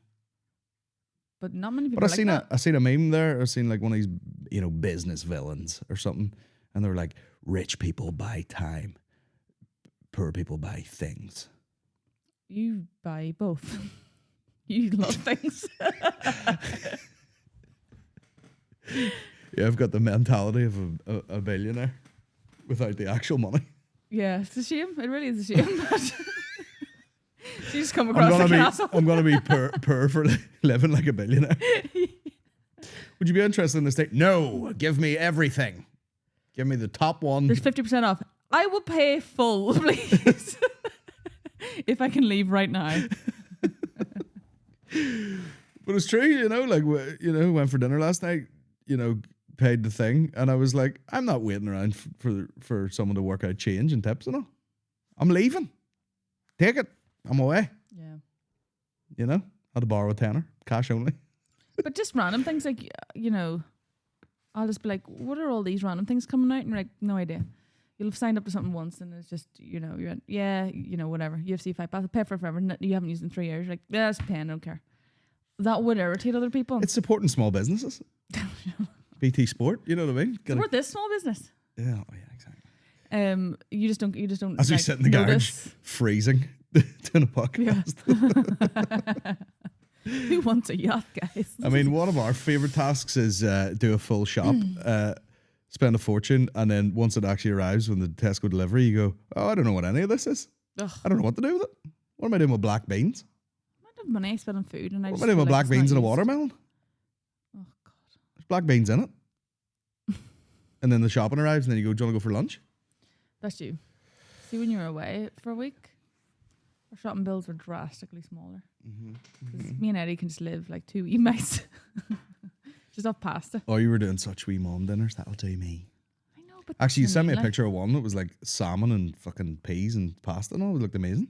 But not many people. But like I seen a meme there. I seen like one of these, business villains or something, and they were like, rich people buy time, poor people buy things. You buy both. You love things. Yeah, I've got the mentality of a billionaire without the actual money. Yeah, it's a shame. It really is a shame. You just come across like an asshole. I'm gonna be poor for living like a billionaire. Would you be interested in the state? No, give me everything. Give me the top one. There's 50% off. I will pay full, please. If I can leave right now. But it's true, went for dinner last night, paid the thing, and I was like, I'm not waiting around for someone to work out change and tips and all. I'm leaving. Take it. I'm away. Yeah. Had to borrow a tenner, cash only. But just random things like, I'll just be like, what are all these random things coming out? And you're like, no idea. You'll have signed up to something once and it's just, you're like, yeah, whatever. UFC fight pass, pay for it forever. You haven't used it in 3 years. You're like, yeah, it's a pain, I don't care. That would irritate other people. It's supporting small businesses. BT Sport, you know what I mean? Support this small business. Yeah, exactly. You just don't. As we like, sit in the garage, notice. freezing, doing a podcast. Who wants a yacht, guys? I mean, one of our favorite tasks is do a full shop, spend a fortune, and then once it actually arrives, when the Tesco delivery, you go, oh, I don't know what any of this is. Ugh. I don't know what to do with it. What am I doing with black beans? I have money I spend on food, and I What just am I doing feel with like black it's beans not and a used. watermelon? Oh God. There's black beans in it. And then the shopping arrives, and then you go, do you want to go for lunch? That's you. See, when you were away for a week, our shopping bills were drastically smaller. Because me and Eddie can just live like two wee mice. Just off pasta. Oh, you were doing such wee mom dinners. That'll do me. I know, but Actually, you that's sent me a what I mean, picture of one that was like salmon and fucking peas and pasta and all. It looked amazing.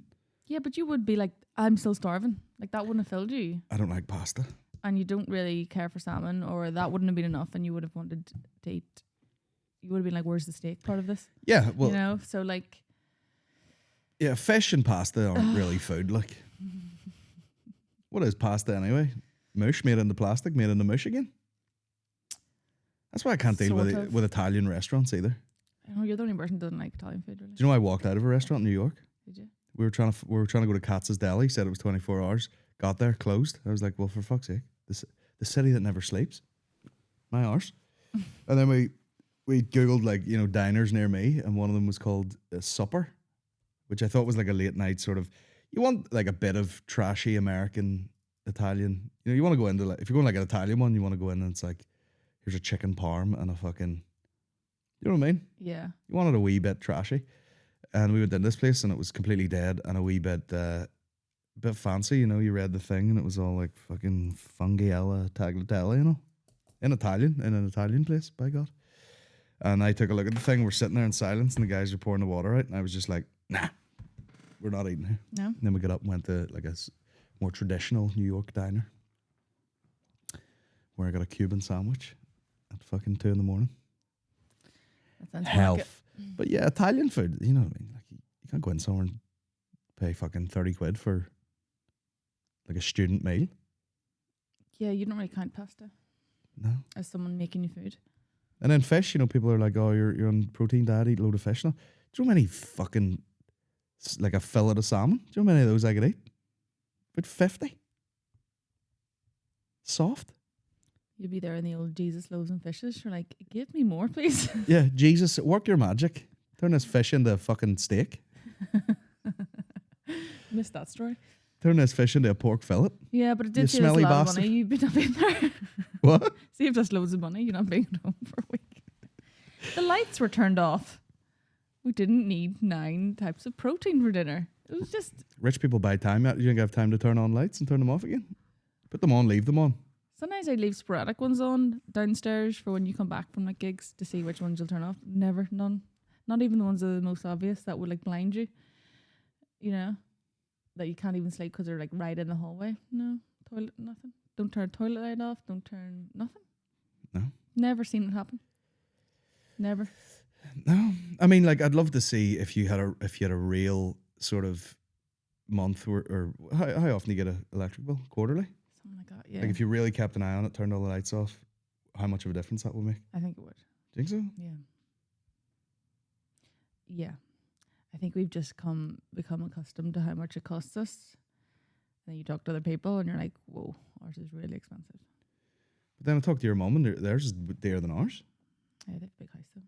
Yeah, but you would be like, I'm still starving. Like, that wouldn't have filled you. I don't like pasta. And you don't really care for salmon, or that wouldn't have been enough, and you would have wanted to eat. You would have been like, where's the steak part of this? Yeah, well, you know? So, like... yeah, fish and pasta aren't really food, like. What is pasta anyway? Mush made into plastic, made into mush again? That's why I can't deal with Italian restaurants either. Oh, you're the only person who doesn't like Italian food, really. Do you know I walked out of a restaurant in New York? Did you? We were trying to go to Katz's Deli. Said it was 24 hours. Got there, closed. I was like, well, for fuck's sake, the city that never sleeps, my arse. And then we googled like diners near me, and one of them was called Supper, which I thought was like a late night sort of. You want like a bit of trashy American Italian. You want to go into like if you're going like an Italian one, you want to go in and it's like here's a chicken parm and a fucking. You know what I mean? Yeah. You wanted a wee bit trashy. And we went in this place and it was completely dead and a wee bit fancy, you read the thing and it was all like fucking fungiella tagliatelle, in an Italian place, by God. And I took a look at the thing, we're sitting there in silence and the guys are pouring the water out and I was just like, nah, we're not eating here. No. And then we got up and went to like a more traditional New York diner where I got a Cuban sandwich at fucking 2 a.m. That sounds Health. like But yeah, Italian food, you know what I mean? Like you can't go in somewhere and pay fucking 30 quid for like a student meal. Yeah, you don't really count pasta No. as someone making you food. And then fish, people are like, oh, you're on protein diet, eat a load of fish. Now, do you know how many fucking, like a fillet of salmon? Do you know how many of those I could eat? About 50. Soft. You'd be there in the old Jesus loaves and fishes. You're like, give me more, please. Yeah, Jesus, work your magic. Turn this fish into a fucking steak. Missed that story. Turn this fish into a pork fillet. Yeah, but it You did save us a smelly lot of bastard. money. You'd be not being there. What? Saved us loads of money. You're not being at home for a week. The lights were turned off. We didn't need 9 types of protein for dinner. It was just... Rich people buy time. You don't have time to turn on lights and turn them off again. Put them on, leave them on. Sometimes I leave sporadic ones on downstairs for when you come back from like gigs to see which ones you'll turn off. Never, none. Not even the ones that are the most obvious that would like blind you. That you can't even sleep because they're like right in the hallway. No, toilet, nothing. Don't turn toilet light off. Don't turn nothing. No. Never seen it happen. Never. No, I mean, like, I'd love to see if you had a real sort of month or how often you get an electric bill? Quarterly? Something like that, yeah. Like, if you really kept an eye on it, turned all the lights off, how much of a difference that would make? I think it would. Do you think so? Yeah. Yeah. I think we've just become accustomed to how much it costs us. And then you talk to other people and you're like, whoa, ours is really expensive. But then I talked to your mum and theirs is dearer than ours. Yeah, they have a big house though.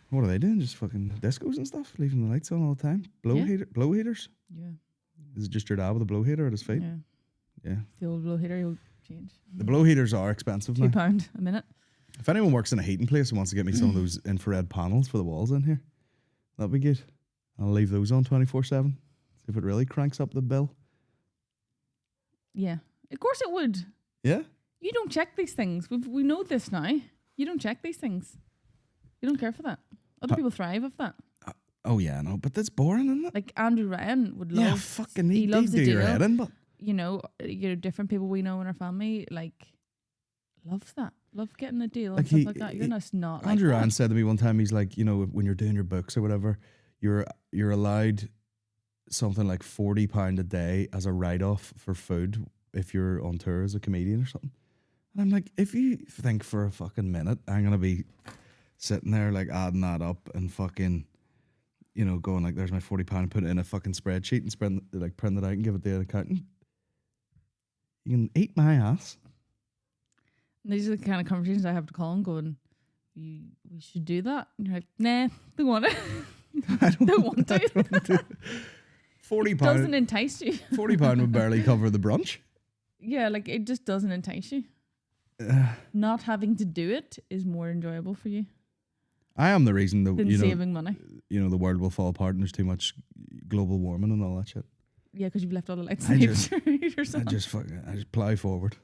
What are they doing? Just fucking discos and stuff? Leaving the lights on all the time? Blow heaters? Yeah. Is it just your dad with a blow heater at his feet? Yeah. Yeah. The old blow heater, you'll change. The blow heaters are expensive now. £2 a minute. If anyone works in a heating place and wants to get me some of those infrared panels for the walls in here, that'd be good. I'll leave those on 24/7. See if it really cranks up the bill. Yeah. Of course it would. Yeah? You don't check these things. We know this now. You don't check these things. You don't care for that. Other people thrive off that. Oh, yeah, no, but that's boring, isn't it? Like Andrew Ryan would love. Yeah, fucking he loves do the your deal. head in, but Different people we know in our family like love that. Love getting a deal Like and stuff like that. You're not like Andrew that. Ryan said to me one time, he's like, when you're doing your books or whatever, you're allowed something like £40 a day as a write-off for food if you're on tour as a comedian or something. And I'm like, if you think for a fucking minute, I'm going to be sitting there like adding that up and fucking, going like, there's my £40, put it in a fucking spreadsheet and print it out and give it to the accountant. You can eat my ass. And these are the kind of conversations I have to call and going, we should do that. And you're like, nah, don't want it. I don't want to. £40 Doesn't entice you. £40 would barely cover the brunch. Yeah, like it just doesn't entice you. Not having to do it is more enjoyable for you I am the reason that than saving money. The world will fall apart and there's too much global warming and all that shit. Yeah, because you've left all the lights I on just- or I something. just plow forward,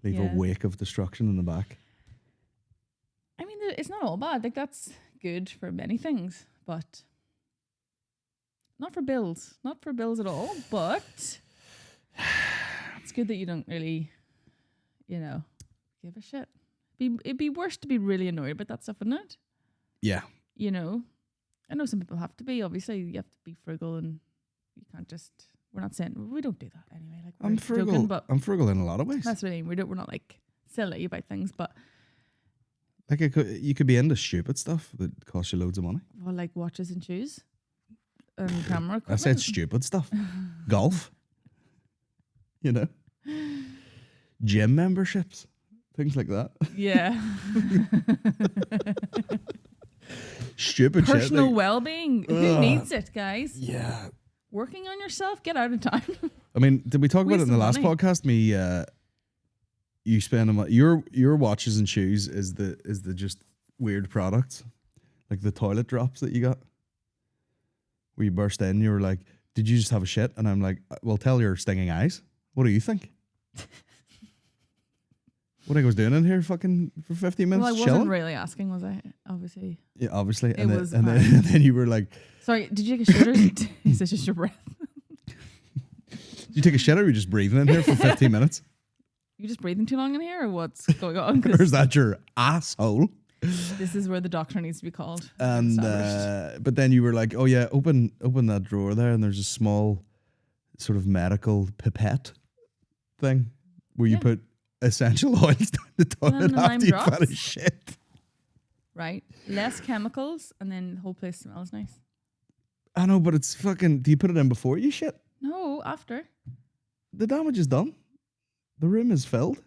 leave Yeah. a wake of destruction in the back. I mean, it's not all bad. Like that's good for many things, but Not for bills at all. But it's good that you don't really, give a shit. It'd be worse to be really annoyed about that stuff, wouldn't it? Yeah. I know some people have to be. Obviously, you have to be frugal, and you can't just. We're not saying we don't do that anyway. Like I'm frugal. Joking, but I'm frugal in a lot of ways. that's what I mean. We're not like silly about things, but Like you could be into stupid stuff that costs you loads of money. well, like watches and shoes, and camera equipment. I said stupid stuff. Golf. Gym memberships. Things like that. Yeah. Stupid shit. Personal like- well-being. Who needs it, guys? Yeah. Working on yourself. Get out of time. I mean, did we talk about it in the Waste last of money. podcast? You spend your watches and shoes is the just weird products, like the toilet drops that you got, where you burst in. You were like, "Did you just have a shit?" And I'm like, "Well, tell your stinging eyes. What do you think?" What I was doing in here, fucking for 15 minutes, Well, I wasn't chilling. really asking, was I? Obviously. Yeah, obviously. It And then, was and then and then you were like, Sorry, did you take a shit or is this just your breath? "Did you take a shit or were you just breathing in here for 15 minutes? You just breathing too long in here, or what's going on? Or 'Cause is that your asshole?" this is where the doctor needs to be called. And Established. but then you were like, "Oh yeah, open that drawer there, and there's a small sort of medical pipette thing where you Yeah. put essential oils down the toilet then the lime after you've had a drops. shit." Right, less chemicals, and then the whole place smells nice. I know, but it's fucking. Do you put it in before you shit? No, after. The damage is done. The room is filled.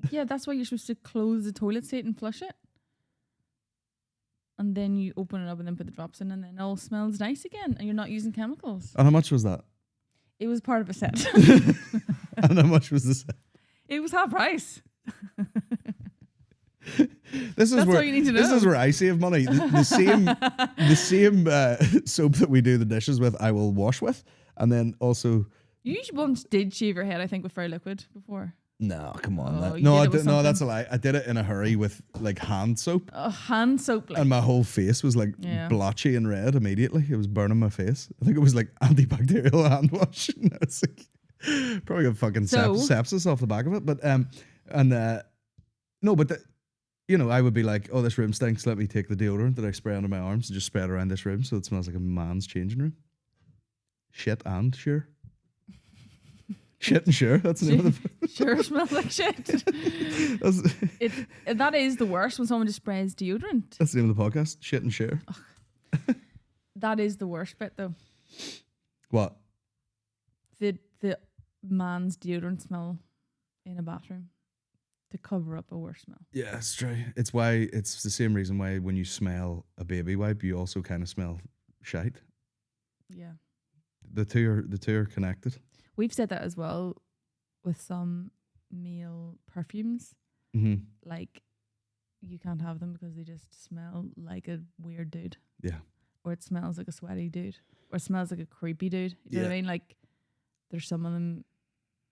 Yeah, that's why you're supposed to close the toilet seat and flush it. And then you open it up and then put the drops in, and then it all smells nice again, and you're not using chemicals. And how much was that? It was part of a set. And how much was this? It was half price. This is That's where all you need to this know. is where I save money. The same soap that we do the dishes with, I will wash with, and then also. You once did shave your head, I think, with Fairy Liquid before. No, come on. Oh, that- you no, did I it with did, no, something? that's a lie. I did it in a hurry with like hand soap, Hand soap, like. and my whole face was like Yeah. blotchy and red immediately. It was burning my face. I think it was like antibacterial hand wash. And I was like, probably got fucking So- sepsis off the back of it. But no, but I would be like, "Oh, this room stinks. Let me take the deodorant that I spray under my arms and just spray it around this room so it smells like a man's changing room." Shit and sure. Shit and sure. That's the name of the. Sure smells like shit. That's, That is the worst when someone just sprays deodorant. that's the name of the podcast. Shit and sure. That is the worst bit, though. What? The man's deodorant smell in a bathroom to cover up a worse smell. Yeah, it's true. It's the same reason why when you smell a baby wipe, you also kind of smell shite. Yeah. The two are connected. We've said that as well with some male perfumes. Mm-hmm. Like, you can't have them because they just smell like a weird dude. Yeah. Or it smells like a sweaty dude. Or it smells like a creepy dude. You know what I mean? Like, there's some of them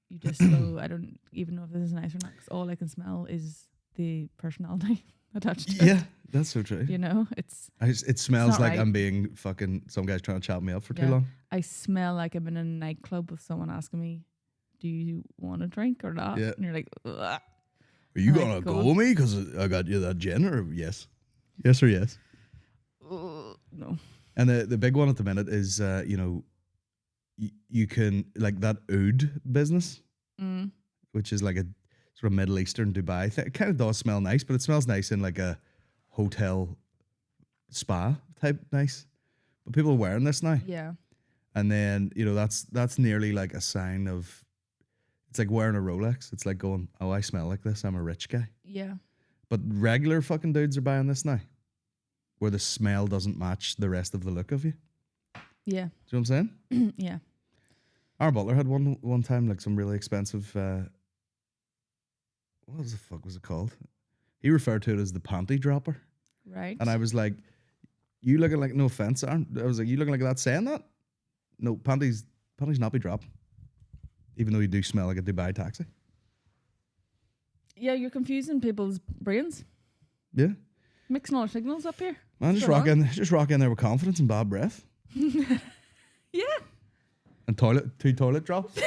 you just go, I don't even know if this is nice or not, because all I can smell is the personality attached to it. Yeah, that's so true. You know, It smells not like right. I'm being fucking. Some guy's trying to chat me up for too Yeah. long. I smell like I'm in a nightclub with someone asking me, "Do you want a drink or not?" Yeah. And you're like, "Ugh." Are you Right, gonna go go on. with me because I got you that gin or yes, yes or yes? No. And the big one at the minute is you can like that oud business, which is like a sort of Middle Eastern Dubai thing. It kind of does smell nice, but it smells nice in like a hotel spa type nice. But people are wearing this now, Yeah. and then that's nearly like a sign of. It's like wearing a Rolex. It's like going, "Oh, I smell like this. I'm a rich guy." Yeah. But regular fucking dudes are buying this now, where the smell doesn't match the rest of the look of you. Yeah. Do you know what I'm saying? Yeah. Our butler had one time like some really expensive. What the fuck was it called? He referred to it as the panty dropper, Right. and I was like, "You looking like no offense, Aaron?" I was like, "You looking like that saying that? No, panties not be dropping, even though you do smell like a Dubai taxi." Yeah, you're confusing people's brains. Yeah, Mixing all our signals up here. man, What's going on? just rock in there with confidence and bad breath. Yeah. And two toilet drops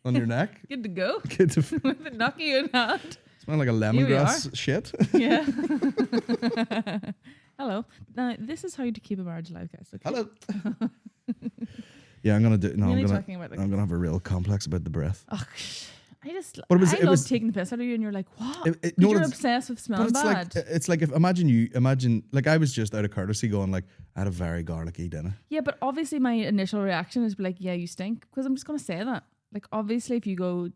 on your neck. Good to go. Good to With a knocky in hand. smell like a we lemongrass shit. Yeah. Hello. Now, this is how to keep a marriage alive, guys. Okay? Hello. Yeah, I'm gonna do. No, Really I'm talking about, like- gonna have a real complex about the breath. Oh, I But I love taking the piss out of you, and you're like, what? No, You're it's- obsessed with But smelling it's bad. like it's like if imagine like I was just out of courtesy going like I had a very garlicky dinner. Yeah, but obviously my initial reaction is be like, yeah, you stink, because I'm just gonna say that. Like, obviously, if you go,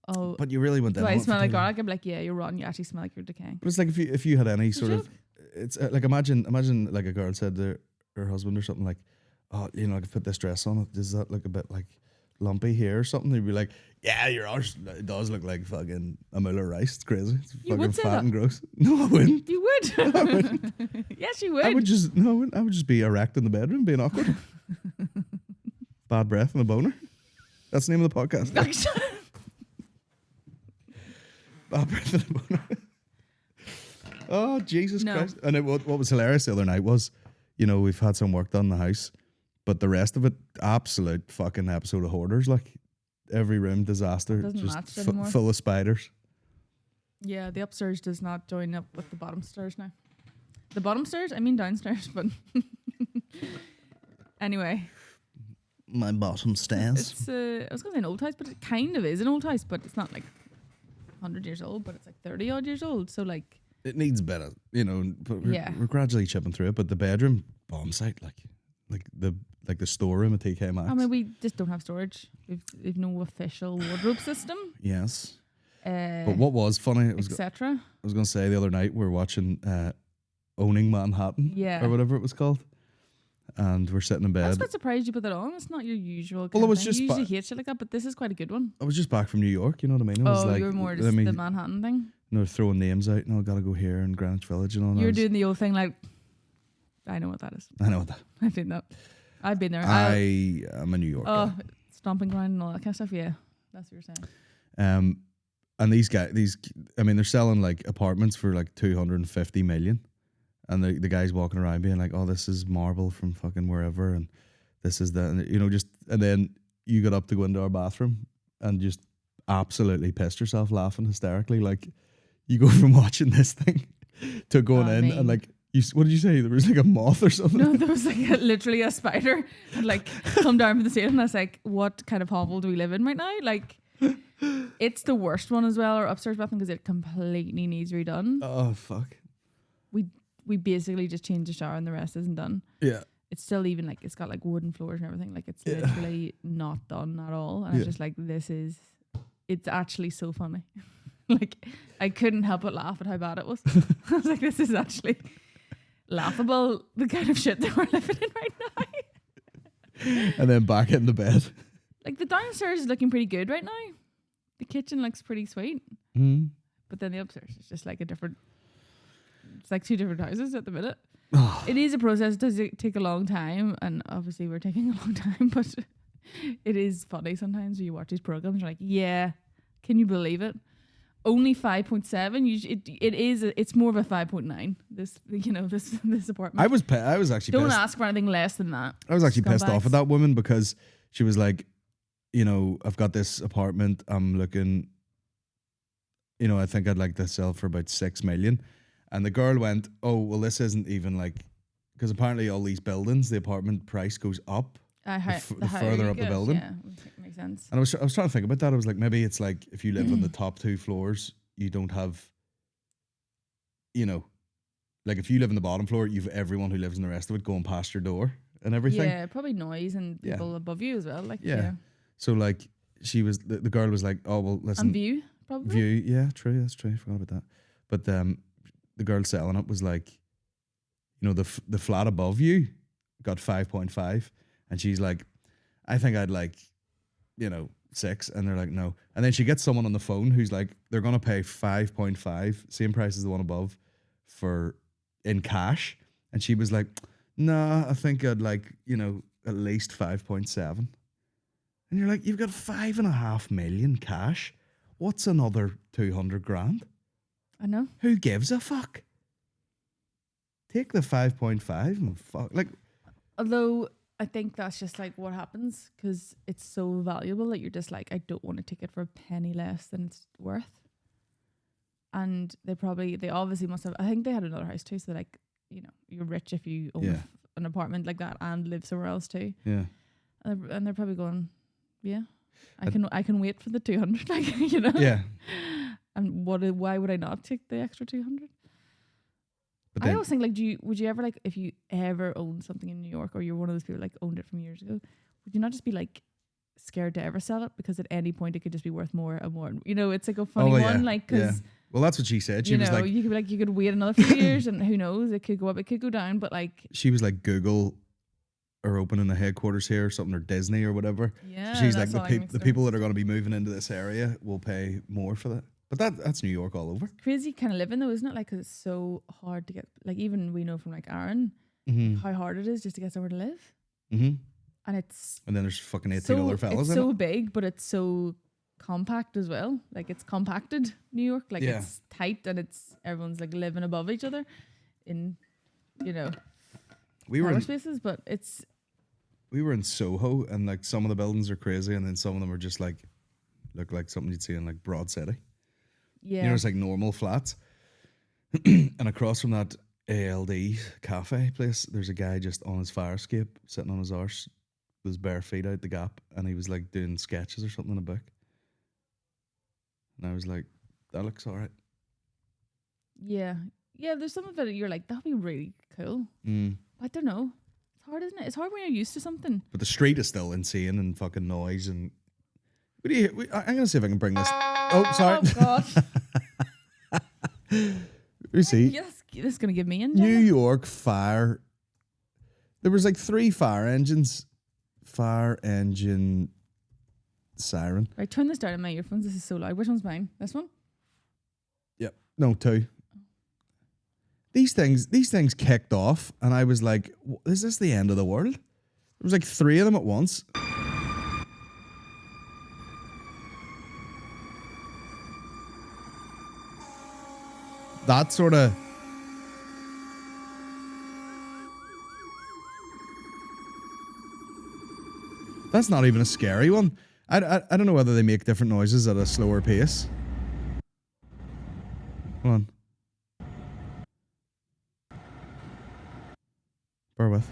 oh, But you really went do in I on it smell for like too long. garlic? I'm like, yeah, you're rotten. You actually smell like you're decaying. But it's like if you had any sort you? of, it's like imagine like a girl said to her husband or something like, oh, you know, I could put this dress on. Does that look a bit like lumpy here or something? They'd be like, yeah, your arse it does look like fucking a moule of rice. It's crazy. It's You fucking would say fat that. and gross. No, I wouldn't. You would. Yes, you would. I would just no. I would just be erect in the bedroom, being awkward. Bad breath and a boner. That's the name of the podcast. Bad breath and a boner. Oh Jesus No. Christ! And what was hilarious the other night was, you know, we've had some work done in the house, but the rest of it, absolute fucking episode of Hoarders. Like every room disaster, Doesn't just match anymore. full of spiders. Yeah, the upstairs does not join up with the bottom stairs now. The bottom stairs? I mean downstairs, but anyway. My bottom stairs. It's I was gonna say an old house, but it kind of is an old house, but it's not like 100 years old, but it's like 30 odd years old. So like, It needs better, you know. But we're, Yeah. we're gradually chipping through it. But the bedroom bomb site, like the storeroom at TK Maxx. I mean, we just don't have storage. We've no official wardrobe system, Yes. But what was funny, I etc. was going to say the other night we were watching Owning Manhattan, Yeah. or whatever it was called, and we're sitting in I was bed. quite surprised you put that on. It's not your usual. Well, Kind it was of thing. just You usually ba- hate shit like that, but this is quite a good one. I was just back from New York, you know what I mean? It was Oh, like, you were more I just mean, the Manhattan thing. you know, throwing names out. No, I gotta go here in Greenwich Village and all that. You were doing the old thing like, I know what that is. I know that. I've been that. I've been there. I am a New Yorker. Oh, stomping ground and all that kind of stuff. Yeah, that's what you're saying. And these guys, I mean, they're selling like apartments for like 250 million. And the guy's walking around being like, oh, this is marble from fucking wherever. And this is and you know, and then you got up to go into our bathroom and just absolutely pissed yourself laughing hysterically. Like you go from watching this thing to going I in mean- and like, what did you say? There was like a moth or something? No, there was like literally a spider had like come down from the ceiling. And I was like, what kind of hovel do we live in right now? Like, it's the worst one as well, our upstairs bathroom, because it completely needs redone. Oh, fuck. We basically just changed the shower and the rest isn't done. Yeah. It's still even like, it's got like wooden floors and everything. Like, it's Yeah. literally not done at all. And I Yeah. was just like, it's actually so funny. Like, I couldn't help but laugh at how bad it was. I was like, this is actually laughable, the kind of shit that we're living in right now. And then back in the bed. Like, the downstairs is looking pretty good right now. The kitchen looks pretty sweet. Mm. But then the upstairs is just like it's like two different houses at the minute. Oh. It is a process. It does take a long time. And obviously we're taking a long time, but it is funny sometimes when you watch these programs. You're like, yeah, can you believe it? Only 5.7. It's more of a 5.9. This apartment. I was actually Don't pissed. ask for anything less than that. I was actually pissed off Scumbags. at that woman because she was like, you know, I've got this apartment. I'm looking, you know, I think I'd like to sell for about 6 million. And the girl went, oh, well, this isn't even like, because apparently all these buildings, the apartment price goes up. The the higher further you up the get, building. Yeah, makes sense. And I was trying to think about that. I was like, maybe it's like if you live on the top 2 floors, you don't have, you know, like if you live on the bottom floor, you've everyone who lives in the rest of it going past your door and everything. Yeah, probably noise and Yeah. people above you as well. Like, Yeah. yeah. So like the girl was like, oh, well, listen. And view, probably. View, yeah, true, that's true. I forgot about that. But the girl selling it was like, you know, the flat above you got 5.5, and she's like, I think I'd like, you know, 6, and they're like, no. And then she gets someone on the phone who's like, they're gonna pay 5.5, same price as the one above, for in cash, and she was like, nah, I think I'd like, you know, at least 5.7. And you're like, you've got 5.5 million cash. What's another 200 grand? I know. Who gives a fuck? Take the 5.5 and fuck. Like, Although I think that's just like what happens because it's so valuable that you're just like, I don't want to take it for a penny less than it's worth. And they obviously must have, I think they had another house too. So like, you know, you're rich if you own an apartment like that and live somewhere else too. Yeah. And they're probably going, yeah, I can wait for the 200, like, you know? Yeah. And why would I not take the extra 200? But I always think like, would you ever like, if you ever owned something in New York or you're one of those people like owned it from years ago, would you not just be like scared to ever sell it because at any point it could just be worth more and more? You know, it's like a funny one, like, because well, that's what she said. She was like, you could be like, you could wait another few years and who knows, it could go up, it could go down, but like, she was like, Google are opening a headquarters here or something, or Disney or whatever. yeah, So she's like, that's the people that are going to be moving into this area will pay more for that. But that's New York all over. crazy kind of living though, isn't it? Like, 'cause it's so hard to get, like, even we know from like Aaron how hard it is just to get somewhere to live. Mm-hmm. And it's And then there's fucking 18 other fellas it's in so it. big, but it's so compact as well. Like, it's compacted New York. Like, it's tight and it's everyone's like living above each other in, you know, We were spaces. But it's in Soho, and like some of the buildings are crazy, and then some of them are just like look like something you'd see in like Broad City. yeah, You know, it's like normal flats. And across from that ALD cafe place, there's a guy just on his fire escape, sitting on his arse with his bare feet out the gap, and he was like doing sketches or something in a book. And I was like, that looks all right. yeah. There's some of it you're like, that'd be really cool. I don't know. It's hard, isn't it? It's hard when you're used to something. But the street is still insane and fucking noise. And what do you? I'm gonna see if I can bring this. Oh, sorry. Oh God. You see, Yes, this is gonna give me in. New York fire. There was like 3 fire engines. Fire engine siren. Right, turn this down on my earphones. This is so loud. Which one's mine? This one? Yep. No, 2. These things kicked off, and I was like, "Is this the end of the world?" There was like 3 of them at once. That sort of. That's not even a scary one. I don't know whether they make different noises at a slower pace. Hold on. Bear with.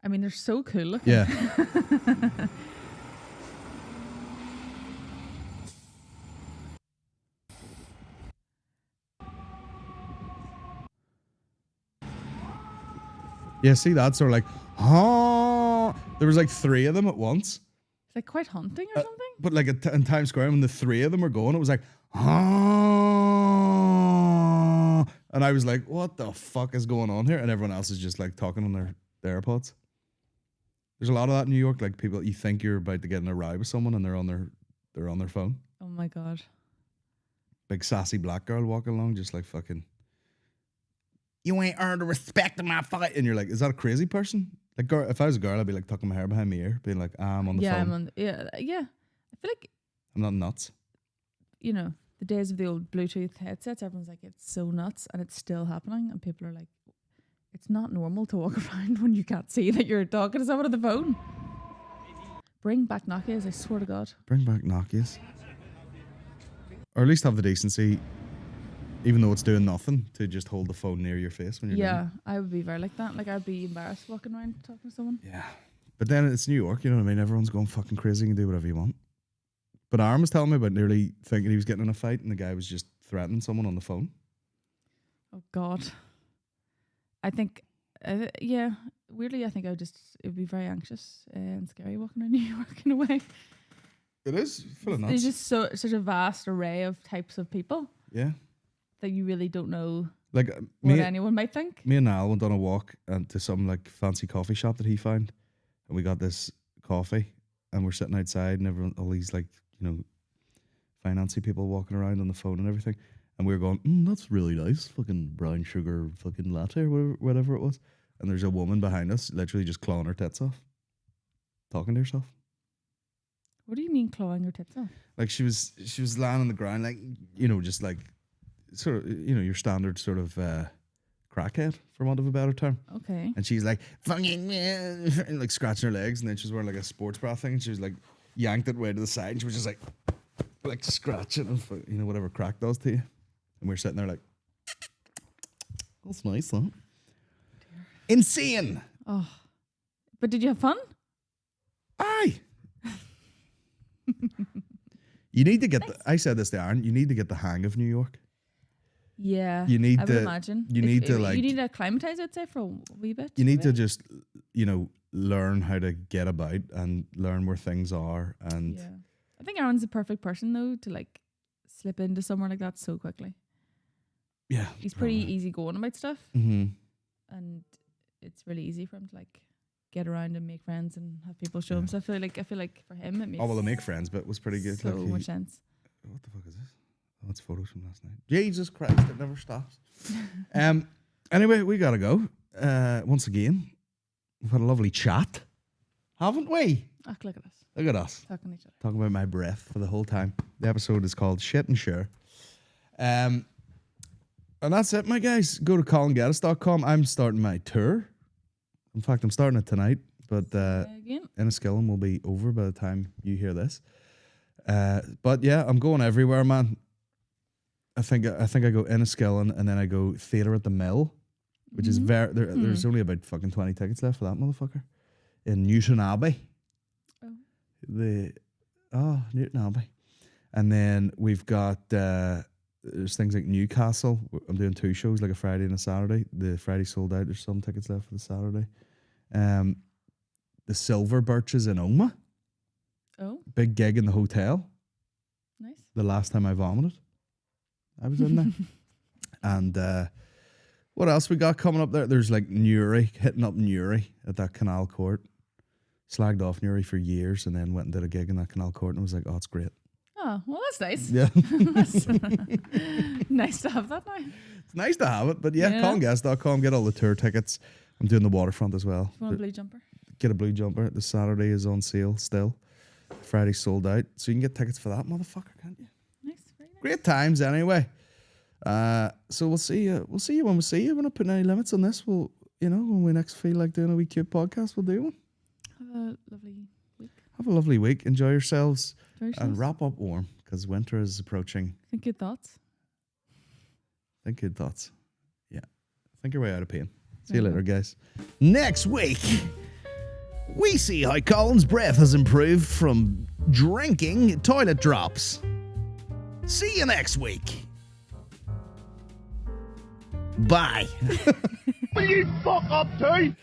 I mean, they're so cool looking. Yeah. Yeah, see that sort of like, there was like 3 of them at once. It's like quite haunting or something. But like in Times Square, when the 3 of them were going, it was like, and I was like, what the fuck is going on here? And everyone else is just like talking on their AirPods. There's a lot of that in New York, like people, you think you're about to get in a row with someone and they're on their phone. Oh my God. Big sassy black girl walking along, just like fucking, you ain't earned the respect of my fight. And you're like, is that a crazy person? Like, girl, if I was a girl, I'd be like tucking my hair behind my ear, being like, I'm on the phone. Yeah. I feel like, I'm not nuts. you know, the days of the old Bluetooth headsets, everyone's like, it's so nuts, and it's still happening. And people are like, it's not normal to walk around when you can't see that you're talking to someone on the phone. Bring back Nokias, I swear to God. Bring back Nokias. Or at least have the decency, even though it's doing nothing, to just hold the phone near your face when you're doing it. I would be very like that. Like, I'd be embarrassed walking around talking to someone. Yeah. But then it's New York, you know what I mean? Everyone's going fucking crazy and do whatever you want. But Aaron was telling me about nearly thinking he was getting in a fight and the guy was just threatening someone on the phone. Oh God. I think, weirdly, I think it'd be very anxious and scary walking around New York in a way. It is full of There's nuts. just such a vast array of types of people Yeah. that you really don't know Like what anyone might think. me and Al went on a walk to some like fancy coffee shop that he found, and we got this coffee, and we're sitting outside, and everyone, all these like, you know, financy people walking around on the phone and everything, and we were going, that's really nice, fucking brown sugar, fucking latte, or whatever it was, and there's a woman behind us, literally just clawing her tits off, talking to herself. What do you mean clawing your tits off? Like she was lying on the ground, like, you know, just like sort of, you know, your standard sort of crackhead, for want of a better term. Okay. And she's like, fucking, and like scratching her legs. And then she was wearing like a sports bra thing. And she was like, yanked it way to the side. And she was just like scratching and, you know, whatever crack does to you. And we're sitting there like, that's nice, huh? Insane. Oh. But did you have fun? Aye. You need to get, I said this to Aaron, you need to get the hang of New York. Yeah. You need I would imagine. You need to like. You need to acclimatize, I'd say, for a wee bit. You need to just, you know, learn how to get about and learn where things are. And yeah. I think Aaron's the perfect person, though, to like slip into somewhere like that so quickly. yeah. He's pretty easygoing about stuff. Mm-hmm. And it's really easy for him to like get around and make friends and have people show him stuff. I feel like for him it makes Oh, well, the make friends bit was pretty good. so Like much sense. What the fuck is this? Oh, it's photos from last night. Jesus Christ, it never stops. Anyway, we gotta go. Once again, we've had a lovely chat, haven't we? Oh, look at us. Look at us. Talking to each other. Talking about my breath for the whole time. The episode is called Shit and Sure. And that's it, my guys. Go to ColinGeddis.com. I'm starting my tour. In fact, I'm starting it tonight, but Again. Enniskillen will be over by the time you hear this. But yeah, I'm going everywhere, man. I think I go Enniskillen and then I go Theatre at the Mill, which is there's only about fucking 20 tickets left for that motherfucker in Newton Abbey. Oh. Newton Abbey. And then we've got there's things like Newcastle. I'm doing 2 shows, like a Friday and a Saturday. The Friday sold out. There's some tickets left for the Saturday. The Silver Birches in Oma. Oh, Big gig in the hotel. nice. The last time I vomited, I was in there. And what else we got coming up there? There's like Newry, hitting up Newry at that Canal Court. Slagged off Newry for years and then went and did a gig in that Canal Court and was like, oh, it's great. Oh, well, that's nice. Yeah. That's nice to have that now. It's nice to have it, but yeah, Yeah. ColinGeddis.com, get all the tour tickets. I'm doing the waterfront as well. You want a blue jumper? Get a blue jumper. The Saturday is on sale still. Friday sold out. So you can get tickets for that motherfucker, can't you? Nice, very nice. Great times anyway. So we'll see you. We'll see you when we see you. We're not putting any limits on this. We'll, you know, when we next feel like doing a wee cute podcast, we'll do one. Have a lovely week. Have a lovely week. Enjoy yourselves. Enjoy And yourselves. wrap up warm because winter is approaching. Think good thoughts. Think good thoughts. Yeah. Think your way out of pain. See There you you later, guys. Next week, we see how Colin's breath has improved from drinking toilet drops. See you next week. Bye. Will you fuck up too?